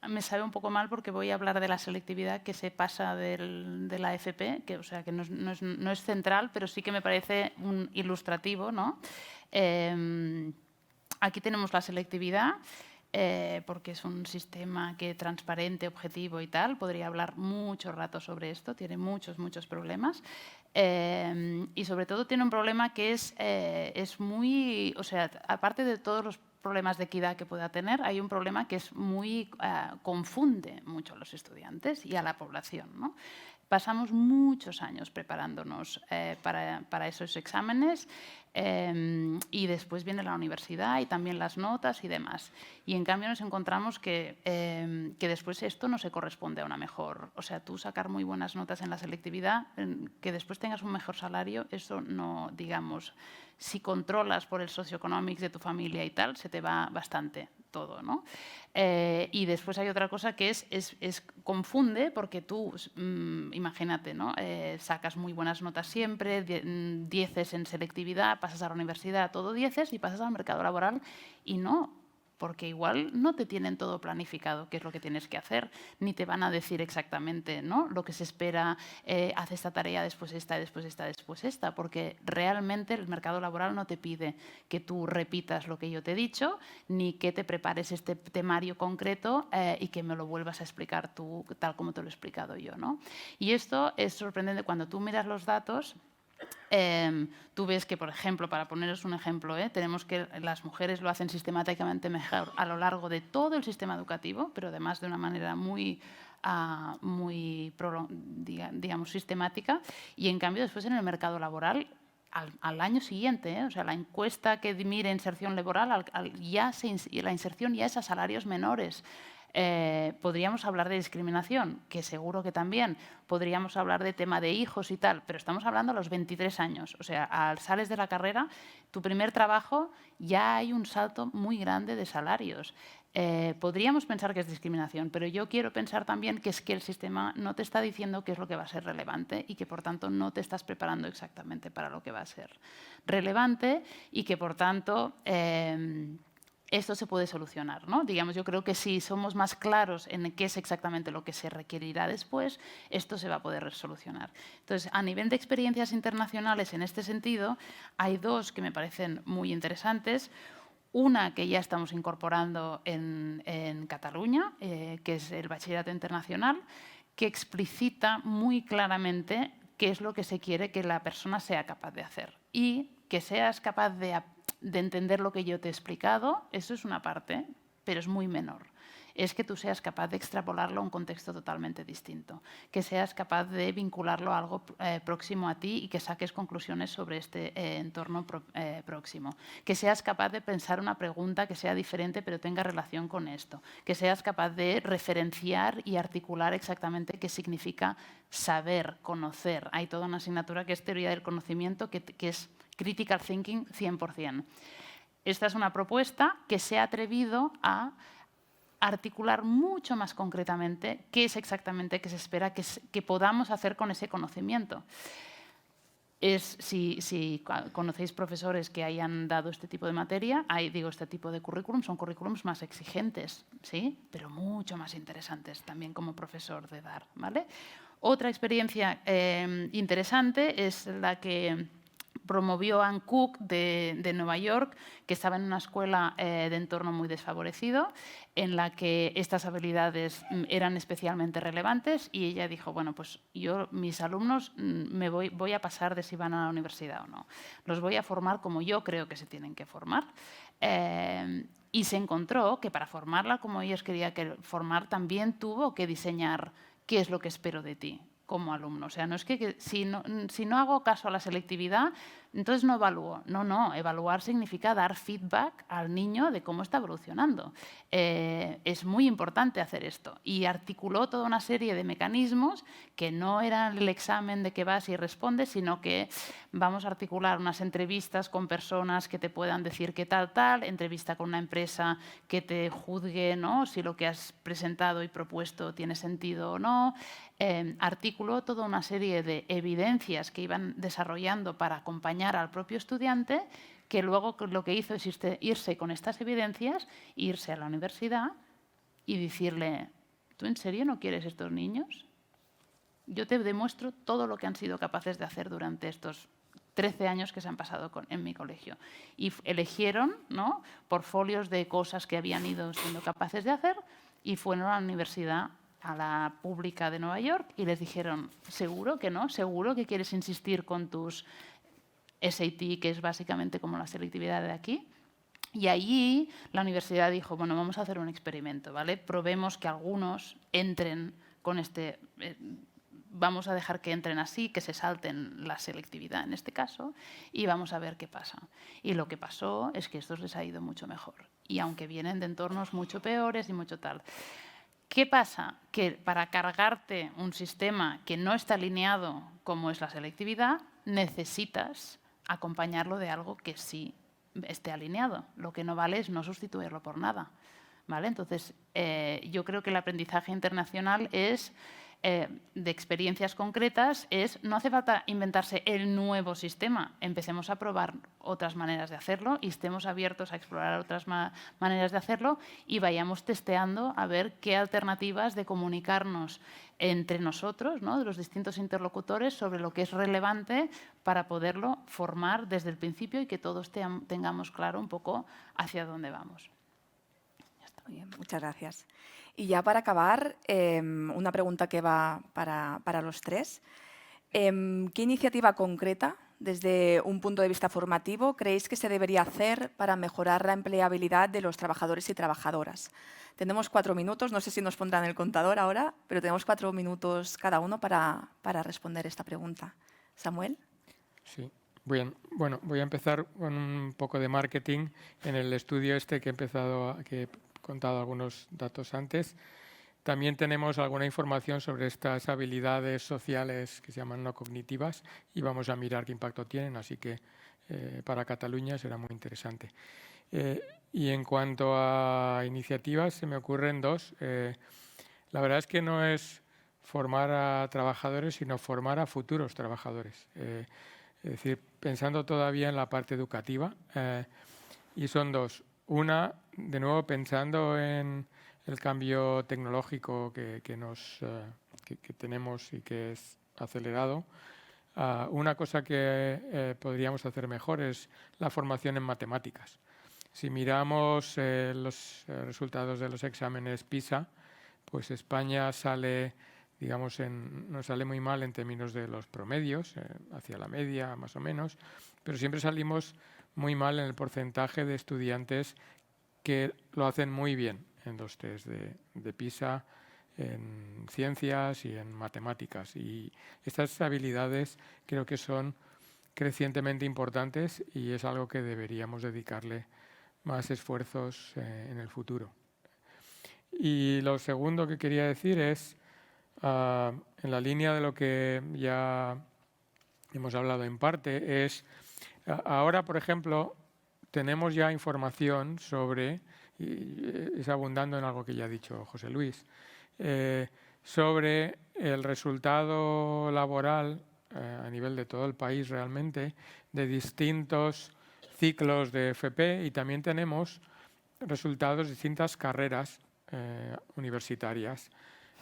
Me sabe un poco mal porque voy a hablar de la selectividad que se pasa de la FP, que no es central, pero sí que me parece un ilustrativo, ¿no? Aquí tenemos la selectividad, porque es un sistema que transparente, objetivo y tal. Podría hablar mucho rato sobre esto, tiene muchos problemas. Y sobre todo tiene un problema que es muy, aparte de todos los problemas de equidad que pueda tener, hay un problema que es muy confunde mucho a los estudiantes y a la población, ¿no? Pasamos muchos años preparándonos para esos exámenes y después viene la universidad y también las notas y demás. Y en cambio nos encontramos que después esto no se corresponde a una mejor... O sea, tú sacar muy buenas notas en la selectividad, que después tengas un mejor salario, eso no, digamos, si controlas por el socioeconómico de tu familia y tal, se te va bastante todo, ¿no? Y después hay otra cosa que confunde porque tú, imagínate, ¿no? Sacas muy buenas notas siempre, 10 en selectividad, pasas a la universidad, todo 10 y pasas al mercado laboral y no, porque igual no te tienen todo planificado qué es lo que tienes que hacer, ni te van a decir exactamente, ¿no?, lo que se espera, haz esta tarea, después esta, después esta, después esta, porque realmente el mercado laboral no te pide que tú repitas lo que yo te he dicho, ni que te prepares este temario concreto y que me lo vuelvas a explicar tú tal como te lo he explicado yo, ¿no? Y esto es sorprendente cuando tú miras los datos. Tú ves que, por ejemplo, para poneros un ejemplo, tenemos que las mujeres lo hacen sistemáticamente mejor a lo largo de todo el sistema educativo, pero además de una manera muy digamos, sistemática, y en cambio después en el mercado laboral al año siguiente, o sea, la encuesta que mide inserción laboral, la inserción ya es a salarios menores. Podríamos hablar de discriminación, que seguro que también. Podríamos hablar de tema de hijos y tal, pero estamos hablando a los 23 años. O sea, sales de la carrera, tu primer trabajo, ya hay un salto muy grande de salarios. Podríamos pensar que es discriminación, pero yo quiero pensar también que es que el sistema no te está diciendo qué es lo que va a ser relevante y que, por tanto, no te estás preparando exactamente para lo que va a ser relevante y que, por tanto, esto se puede solucionar, ¿no? Digamos, yo creo que si somos más claros en qué es exactamente lo que se requerirá después, esto se va a poder solucionar. Entonces, a nivel de experiencias internacionales en este sentido, hay dos que me parecen muy interesantes. Una que ya estamos incorporando en Cataluña, que es el Bachillerato Internacional, que explicita muy claramente qué es lo que se quiere que la persona sea capaz de hacer y que seas capaz de entender lo que yo te he explicado. Eso es una parte pero es muy menor. Es que tú seas capaz de extrapolarlo a un contexto totalmente distinto, que seas capaz de vincularlo a algo próximo a ti y que saques conclusiones sobre este entorno próximo, que seas capaz de pensar una pregunta que sea diferente pero tenga relación con esto, que seas capaz de referenciar y articular exactamente qué significa saber, conocer. Hay toda una asignatura que es teoría del conocimiento, que es critical thinking 100%. Esta es una propuesta que se ha atrevido a articular mucho más concretamente qué es exactamente que se espera que podamos hacer con ese conocimiento. Si conocéis profesores que hayan dado este tipo de materia, este tipo de currículum, son currículums más exigentes, ¿sí? Pero mucho más interesantes también como profesor de dar, ¿vale? Otra experiencia interesante es la que promovió Ann Cook de Nueva York, que estaba en una escuela de entorno muy desfavorecido, en la que estas habilidades eran especialmente relevantes, y ella dijo, bueno, pues mis alumnos voy a pasar de si van a la universidad o no. Los voy a formar como yo creo que se tienen que formar. Y se encontró que para formarla como ellos querían formar, también tuvo que diseñar qué es lo que espero de ti como alumno. O sea, no es que si no hago caso a la selectividad, entonces no evalúo. No, evaluar significa dar feedback al niño de cómo está evolucionando. Es muy importante hacer esto. Y articuló toda una serie de mecanismos que no eran el examen de que vas y respondes, sino que vamos a articular unas entrevistas con personas que te puedan decir qué tal, entrevista con una empresa que te juzgue, ¿no?, si lo que has presentado y propuesto tiene sentido o no. Articuló toda una serie de evidencias que iban desarrollando para acompañar al propio estudiante, que luego lo que hizo es irse con estas evidencias, irse a la universidad y decirle, ¿tú en serio no quieres estos niños? Yo te demuestro todo lo que han sido capaces de hacer durante estos 13 años que se han pasado en mi colegio. Y eligieron, ¿no?, portfolios de cosas que habían ido siendo capaces de hacer y fueron a la universidad, a la pública de Nueva York, y les dijeron, ¿seguro que no? ¿Seguro que quieres insistir con tus SAT, que es básicamente como la selectividad de aquí? Y allí la universidad dijo, bueno, vamos a hacer un experimento, ¿vale? Probemos que algunos entren con este... vamos a dejar que entren así, que se salten la selectividad en este caso, y vamos a ver qué pasa. Y lo que pasó es que a estos les ha ido mucho mejor. Y aunque vienen de entornos mucho peores y mucho tal... ¿Qué pasa? Que para cargarte un sistema que no está alineado como es la selectividad, necesitas acompañarlo de algo que sí esté alineado. Lo que no vale es no sustituirlo por nada, ¿vale? Entonces, yo creo que el aprendizaje internacional es... de experiencias concretas, no hace falta inventarse el nuevo sistema. Empecemos a probar otras maneras de hacerlo y estemos abiertos a explorar otras maneras de hacerlo y vayamos testeando a ver qué alternativas de comunicarnos entre nosotros, ¿no?, de los distintos interlocutores, sobre lo que es relevante para poderlo formar desde el principio y que todos tengamos claro un poco hacia dónde vamos. Ya está. Muy bien, muchas gracias. Y ya para acabar, una pregunta que va para los tres. ¿Qué iniciativa concreta, desde un punto de vista formativo, creéis que se debería hacer para mejorar la empleabilidad de los trabajadores y trabajadoras? Tenemos 4 minutos, no sé si nos pondrán el contador ahora, pero tenemos 4 minutos cada uno para responder esta pregunta. Samuel. Sí. Bueno, voy a empezar con un poco de marketing. En el estudio que he contado algunos datos antes, también tenemos alguna información sobre estas habilidades sociales que se llaman no cognitivas y vamos a mirar qué impacto tienen, así que para Cataluña será muy interesante. Y en cuanto a iniciativas, se me ocurren 2. La verdad es que no es formar a trabajadores, sino formar a futuros trabajadores. Es decir, pensando todavía en la parte educativa, y son 2. Una, de nuevo, pensando en el cambio tecnológico que tenemos y que es acelerado. Una cosa que podríamos hacer mejor es la formación en matemáticas. Si miramos los resultados de los exámenes PISA, pues España sale, digamos, nos sale muy mal en términos de los promedios, hacia la media más o menos, pero siempre salimos muy mal en el porcentaje de estudiantes que lo hacen muy bien en los test de PISA, en ciencias y en matemáticas. Y estas habilidades creo que son crecientemente importantes y es algo que deberíamos dedicarle más esfuerzos en el futuro. Y lo segundo que quería decir es, en la línea de lo que ya hemos hablado en parte, es ahora, por ejemplo, tenemos ya información sobre, y es abundando en algo que ya ha dicho José Luis, sobre el resultado laboral a nivel de todo el país realmente, de distintos ciclos de FP, y también tenemos resultados de distintas carreras universitarias.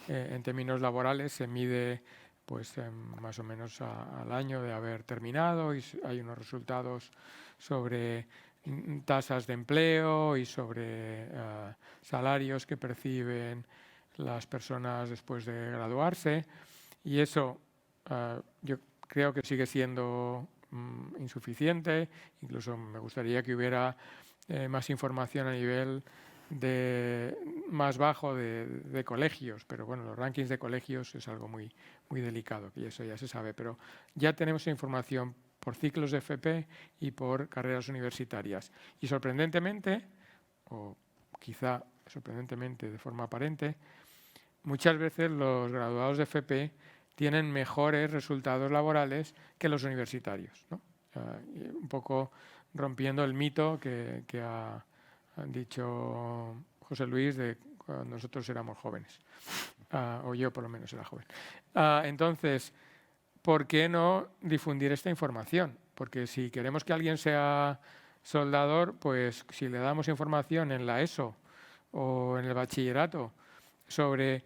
En términos laborales se mide pues más o menos al año de haber terminado, y hay unos resultados sobre tasas de empleo y sobre salarios que perciben las personas después de graduarse, y eso yo creo que sigue siendo insuficiente. Incluso me gustaría que hubiera más información a nivel más bajo de colegios, pero bueno, los rankings de colegios es algo muy delicado, que eso ya se sabe, pero ya tenemos información por ciclos de FP y por carreras universitarias. Y sorprendentemente, o quizá sorprendentemente de forma aparente, muchas veces los graduados de FP tienen mejores resultados laborales que los universitarios, ¿no? Un poco rompiendo el mito que ha dicho José Luis de cuando nosotros éramos jóvenes, o yo por lo menos era joven. Entonces, ¿por qué no difundir esta información? Porque si queremos que alguien sea soldador, pues si le damos información en la ESO o en el bachillerato sobre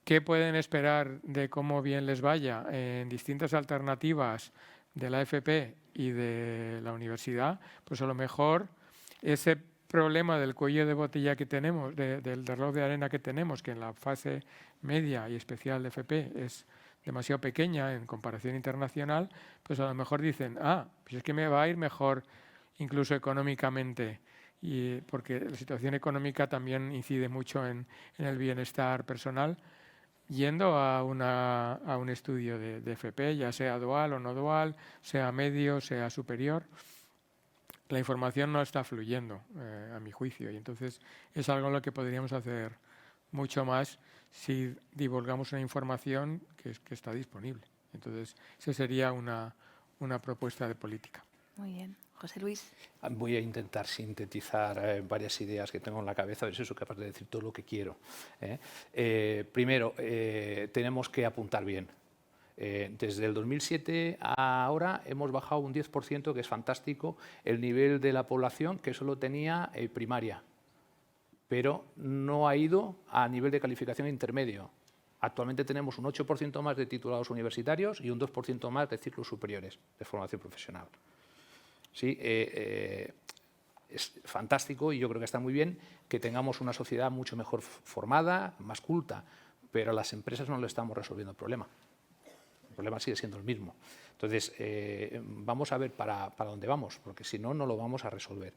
qué pueden esperar de cómo bien les vaya en distintas alternativas de la FP y de la universidad, pues a lo mejor ese problema del cuello de botella que tenemos, del reloj de arena que tenemos, que en la fase media y especial de FP es demasiado pequeña en comparación internacional, pues a lo mejor dicen, pues es que me va a ir mejor incluso económicamente, y porque la situación económica también incide mucho en el bienestar personal, yendo a un estudio de FP, ya sea dual o no dual, sea medio, sea superior. La información no está fluyendo, a mi juicio, y entonces es algo en lo que podríamos hacer mucho más si divulgamos una información que está disponible. Entonces, esa sería una propuesta de política. Muy bien. José Luis. Voy a intentar sintetizar varias ideas que tengo en la cabeza, a ver si soy capaz de decir todo lo que quiero. Primero, tenemos que apuntar bien. Desde el 2007 a ahora hemos bajado un 10%, que es fantástico, el nivel de la población que solo tenía primaria, pero no ha ido a nivel de calificación intermedio. Actualmente tenemos un 8% más de titulados universitarios y un 2% más de ciclos superiores de formación profesional. Sí, es fantástico, y yo creo que está muy bien que tengamos una sociedad mucho mejor formada, más culta, pero a las empresas no le estamos resolviendo el problema. El problema sigue siendo el mismo. Entonces, vamos a ver para dónde vamos, porque si no, no lo vamos a resolver.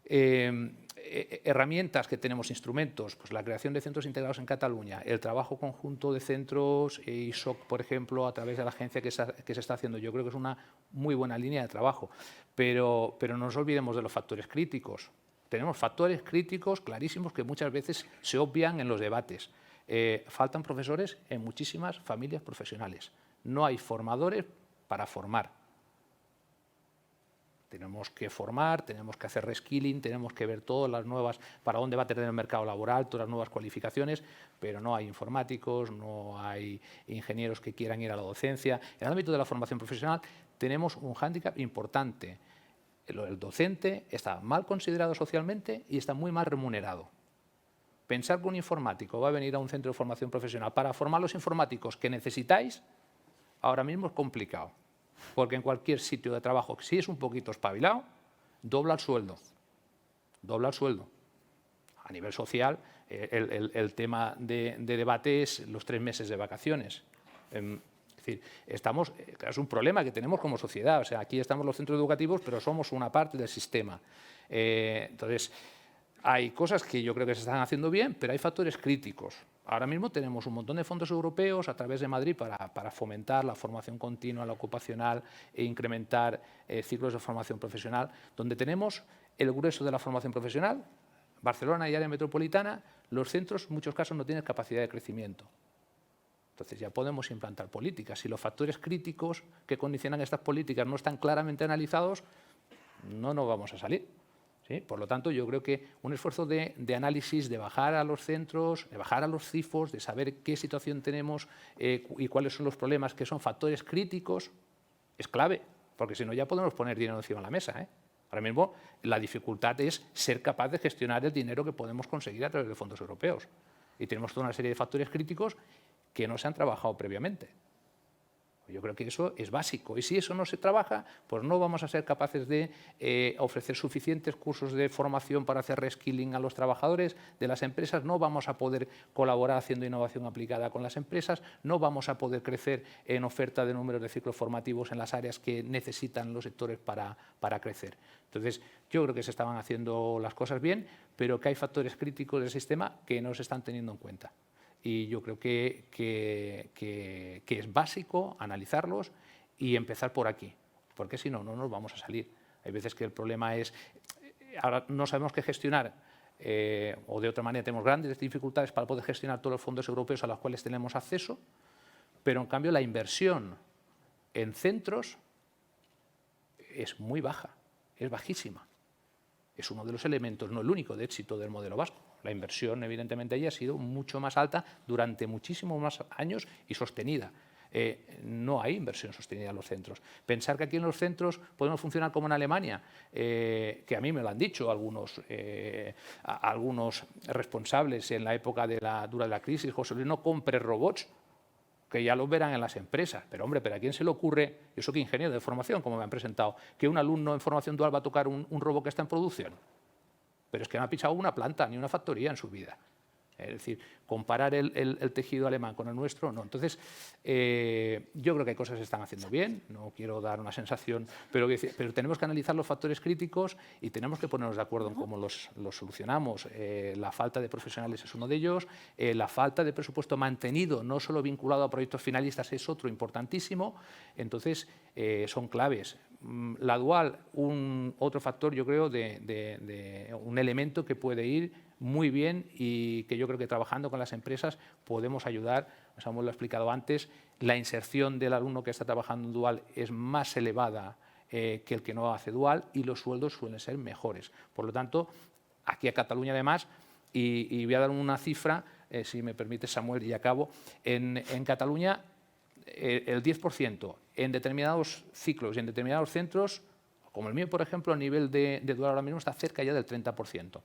Herramientas que tenemos, instrumentos, pues la creación de centros integrados en Cataluña, el trabajo conjunto de centros ISOC, por ejemplo, a través de la agencia que se está haciendo. Yo creo que es una muy buena línea de trabajo, pero no nos olvidemos de los factores críticos. Tenemos factores críticos clarísimos que muchas veces se obvian en los debates. Faltan profesores en muchísimas familias profesionales. No hay formadores para formar. Tenemos que formar, tenemos que hacer reskilling, tenemos que ver todas las nuevas, para dónde va a tener el mercado laboral, todas las nuevas cualificaciones, pero no hay informáticos, no hay ingenieros que quieran ir a la docencia. En el ámbito de la formación profesional tenemos un hándicap importante. El docente está mal considerado socialmente y está muy mal remunerado. Pensar que un informático va a venir a un centro de formación profesional para formar los informáticos que necesitáis, ahora mismo es complicado. Porque en cualquier sitio de trabajo, si es un poquito espabilado, dobla el sueldo. Dobla el sueldo. A nivel social, el tema de debate es los 3 meses de vacaciones. Es decir, es un problema que tenemos como sociedad. O sea, aquí estamos los centros educativos, pero somos una parte del sistema. Entonces, Hay cosas que yo creo que se están haciendo bien, pero hay factores críticos. Ahora mismo tenemos un montón de fondos europeos a través de Madrid para fomentar la formación continua, la ocupacional e incrementar ciclos de formación profesional, donde tenemos el grueso de la formación profesional. Barcelona y área metropolitana, los centros en muchos casos no tienen capacidad de crecimiento. Entonces ya podemos implantar políticas. Si los factores críticos que condicionan estas políticas no están claramente analizados, no nos vamos a salir. ¿Sí? Por lo tanto, yo creo que un esfuerzo de análisis, de bajar a los centros, de bajar a los CIFOs, de saber qué situación tenemos y cuáles son los problemas, que son factores críticos, es clave, porque si no ya podemos poner dinero encima de la mesa. Ahora mismo la dificultad es ser capaz de gestionar el dinero que podemos conseguir a través de fondos europeos. Y tenemos toda una serie de factores críticos que no se han trabajado previamente. Yo creo que eso es básico y si eso no se trabaja, pues no vamos a ser capaces de ofrecer suficientes cursos de formación para hacer reskilling a los trabajadores de las empresas, no vamos a poder colaborar haciendo innovación aplicada con las empresas, no vamos a poder crecer en oferta de números de ciclos formativos en las áreas que necesitan los sectores para crecer. Entonces, yo creo que se estaban haciendo las cosas bien, pero que hay factores críticos del sistema que no se están teniendo en cuenta. Y yo creo que es básico analizarlos y empezar por aquí, porque si no, no nos vamos a salir. Hay veces que el problema es, ahora no sabemos qué gestionar, o de otra manera tenemos grandes dificultades para poder gestionar todos los fondos europeos a los cuales tenemos acceso, pero en cambio la inversión en centros es muy baja, es bajísima. Es uno de los elementos, no el único, de éxito del modelo vasco. La inversión, evidentemente, allí ha sido mucho más alta durante muchísimos más años y sostenida. No hay inversión sostenida en los centros. Pensar que aquí en los centros podemos funcionar como en Alemania, que a mí me lo han dicho algunos responsables en la época dura de la crisis, José Luis, no compre robots, que ya los verán en las empresas. Pero, hombre, ¿pero a quién se le ocurre, eso que ingeniero de formación, como me han presentado, que un alumno en formación dual va a tocar un robot que está en producción? Pero es que no ha pisado una planta ni una factoría en su vida. Es decir, comparar el tejido alemán con el nuestro, no. Entonces, yo creo que hay cosas que se están haciendo bien, no quiero dar una sensación, pero tenemos que analizar los factores críticos y tenemos que ponernos de acuerdo en cómo los solucionamos. La falta de profesionales es uno de ellos, la falta de presupuesto mantenido, no solo vinculado a proyectos finalistas, es otro importantísimo. Entonces, son claves. La dual, otro factor, yo creo, de un elemento que puede ir muy bien y que yo creo que trabajando con las empresas podemos ayudar. Samuel lo ha explicado antes, la inserción del alumno que está trabajando en dual es más elevada que el que no hace dual y los sueldos suelen ser mejores. Por lo tanto, aquí a Cataluña además, y voy a dar una cifra, si me permite Samuel y acabo, en Cataluña el 10% en determinados ciclos y en determinados centros, como el mío, por ejemplo, a nivel de dual ahora mismo está cerca ya del 30%.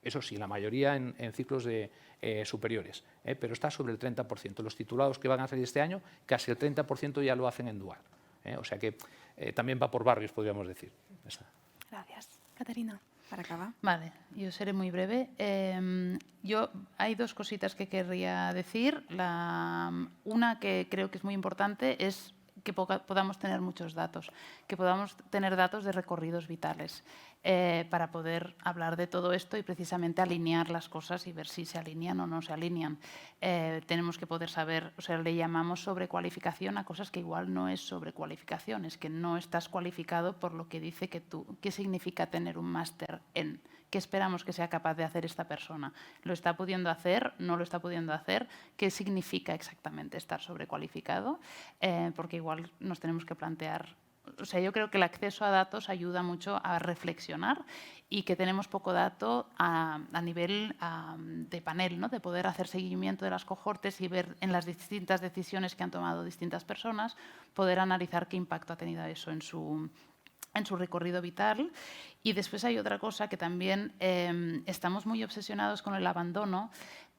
Eso sí, la mayoría en ciclos superiores, pero está sobre el 30%. Los titulados que van a salir este año, casi el 30% ya lo hacen en dual. O sea que también va por barrios, podríamos decir. Gracias. Caterina, para acabar. Vale, yo seré muy breve. Hay dos cositas que querría decir. Una que creo que es muy importante es que podamos tener muchos datos, que podamos tener datos de recorridos vitales para poder hablar de todo esto y precisamente alinear las cosas y ver si se alinean o no se alinean. Tenemos que poder saber, o sea, le llamamos sobrecualificación a cosas que igual no es sobrecualificación, es que no estás cualificado por lo que dice que tú. ¿Qué significa tener un máster en? ¿Qué esperamos que sea capaz de hacer esta persona? ¿Lo está pudiendo hacer? ¿No lo está pudiendo hacer? ¿Qué significa exactamente estar sobrecualificado? Porque igual nos tenemos que plantear. O sea, yo creo que el acceso a datos ayuda mucho a reflexionar y que tenemos poco dato a nivel de panel, ¿no? De poder hacer seguimiento de las cohortes y ver en las distintas decisiones que han tomado distintas personas, poder analizar qué impacto ha tenido eso en su recorrido vital. Y después hay otra cosa que también estamos muy obsesionados con el abandono,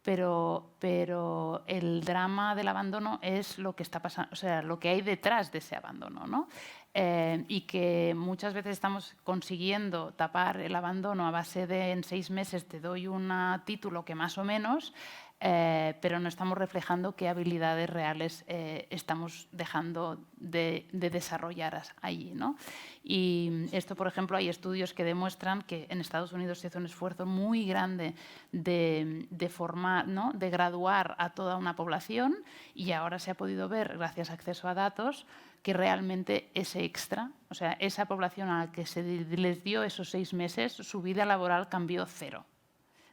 pero el drama del abandono es lo que está pasando, o sea, lo que hay detrás de ese abandono, ¿no? y que muchas veces estamos consiguiendo tapar el abandono a base de en 6 meses te doy un título que más o menos, pero no estamos reflejando qué habilidades reales estamos dejando de desarrollar allí, ¿no? Y esto, por ejemplo, hay estudios que demuestran que en Estados Unidos se hizo un esfuerzo muy grande de formar, ¿no?, de graduar a toda una población, y ahora se ha podido ver, gracias a acceso a datos, que realmente ese extra, o sea, esa población a la que se les dio esos 6 meses, su vida laboral cambió 0.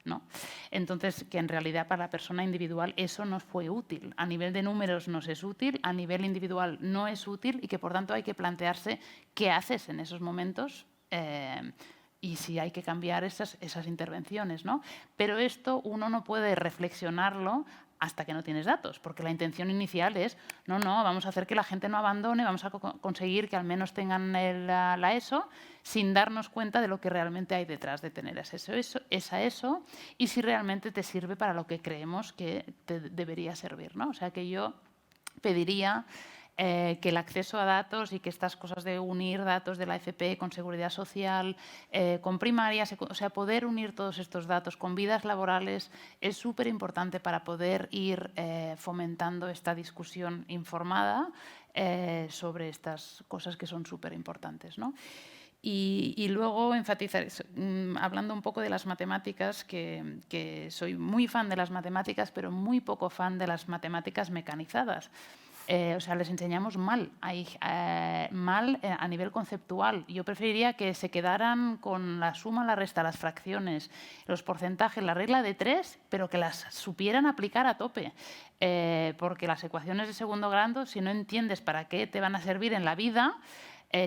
¿No? Entonces, que en realidad para la persona individual eso no fue útil. A nivel de números nos es útil, a nivel individual no es útil, y que por tanto hay que plantearse qué haces en esos momentos y si hay que cambiar esas intervenciones, ¿no? Pero esto uno no puede reflexionarlo hasta que no tienes datos, porque la intención inicial es, no, vamos a hacer que la gente no abandone, vamos a conseguir que al menos tengan la ESO, sin darnos cuenta de lo que realmente hay detrás de tener esa ESO y si realmente te sirve para lo que creemos que te debería servir, ¿no? O sea, que yo pediría que el acceso a datos y que estas cosas de unir datos de la FP con seguridad social, con primarias, o sea, poder unir todos estos datos con vidas laborales es súper importante para poder ir fomentando esta discusión informada sobre estas cosas que son súper importantes, ¿no? Y luego enfatizar, hablando un poco de las matemáticas, que soy muy fan de las matemáticas, pero muy poco fan de las matemáticas mecanizadas. O sea, les enseñamos mal a nivel conceptual. Yo preferiría que se quedaran con la suma, la resta, las fracciones, los porcentajes, la regla de 3, pero que las supieran aplicar a tope. Porque las ecuaciones de segundo grado, si no entiendes para qué te van a servir en la vida,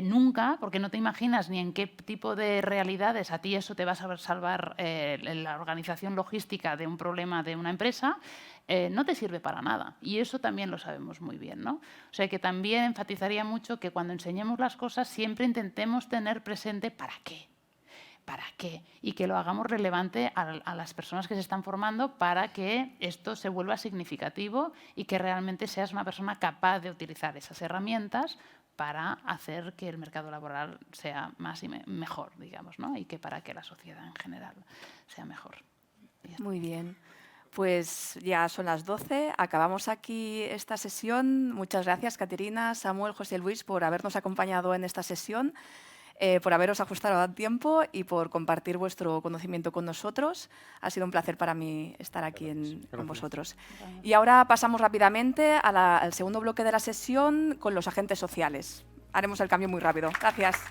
nunca, porque no te imaginas ni en qué tipo de realidades a ti eso te va a salvar la organización logística de un problema de una empresa, no te sirve para nada. Y eso también lo sabemos muy bien, ¿no? O sea, que también enfatizaría mucho que cuando enseñemos las cosas siempre intentemos tener presente para qué. ¿Para qué? Y que lo hagamos relevante a las personas que se están formando para que esto se vuelva significativo y que realmente seas una persona capaz de utilizar esas herramientas para hacer que el mercado laboral sea más y mejor, digamos, ¿no? Y que para que la sociedad en general sea mejor. Muy bien. Pues ya son las 12, acabamos aquí esta sesión. Muchas gracias, Caterina, Samuel, José Luis, por habernos acompañado en esta sesión, por haberos ajustado a tiempo y por compartir vuestro conocimiento con nosotros. Ha sido un placer para mí estar aquí con vosotros. Y ahora pasamos rápidamente al segundo bloque de la sesión con los agentes sociales. Haremos el cambio muy rápido. Gracias.